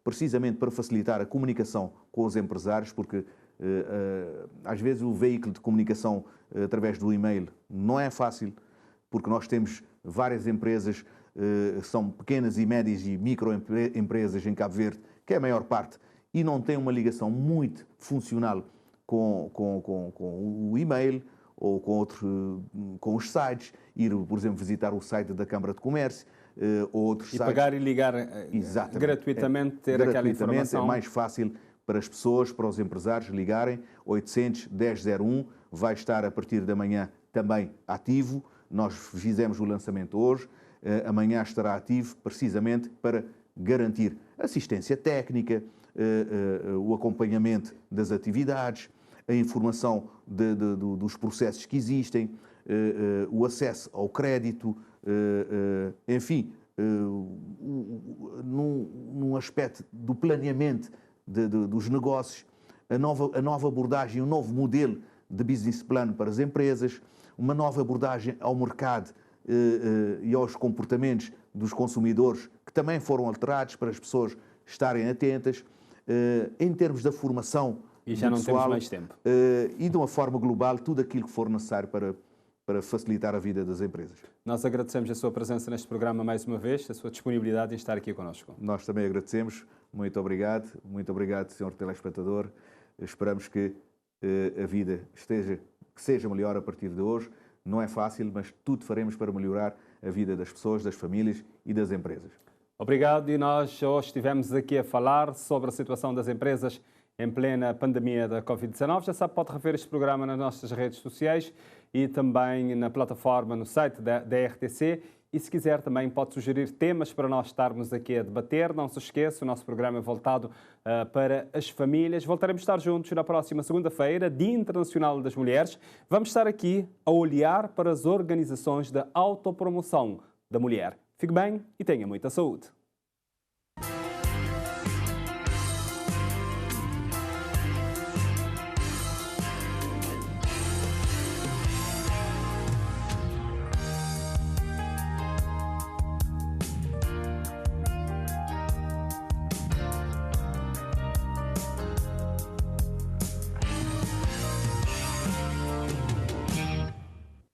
precisamente para facilitar a comunicação com os empresários, porque às vezes o veículo de comunicação através do e-mail não é fácil, porque nós temos várias empresas, são pequenas e médias e microempresas em Cabo Verde, que é a maior parte, e não têm uma ligação muito funcional com o e-mail ou com os sites, ir, por exemplo, visitar o site da Câmara de Comércio, ou outros sites. E pagar e ligar gratuitamente, ter aquela informação. É mais fácil para as pessoas, para os empresários ligarem. 810-01 vai estar a partir da manhã também ativo. Nós fizemos o lançamento hoje, amanhã estará ativo precisamente para garantir assistência técnica, o acompanhamento das atividades, a informação dos processos que existem, o acesso ao crédito, enfim, num aspecto do planeamento dos negócios, a nova abordagem, um novo modelo de business plan para as empresas, uma nova abordagem ao mercado e aos comportamentos dos consumidores, que também foram alterados para as pessoas estarem atentas, em termos da formação e já não pessoal, temos mais tempo. E de uma forma global, tudo aquilo que for necessário para facilitar a vida das empresas. Nós agradecemos a sua presença neste programa mais uma vez, a sua disponibilidade em estar aqui connosco. Nós também agradecemos. Muito obrigado, senhor telespectador. Esperamos que a vida seja melhor a partir de hoje. Não é fácil, mas tudo faremos para melhorar a vida das pessoas, das famílias e das empresas. Obrigado, e nós hoje estivemos aqui a falar sobre a situação das empresas em plena pandemia da Covid-19. Já sabe, pode rever este programa nas nossas redes sociais e também na plataforma, no site da RTC. E se quiser também pode sugerir temas para nós estarmos aqui a debater. Não se esqueça, o nosso programa é voltado para as famílias. Voltaremos a estar juntos na próxima segunda-feira, Dia Internacional das Mulheres. Vamos estar aqui a olhar para as organizações da autopromoção da mulher. Fique bem e tenha muita saúde.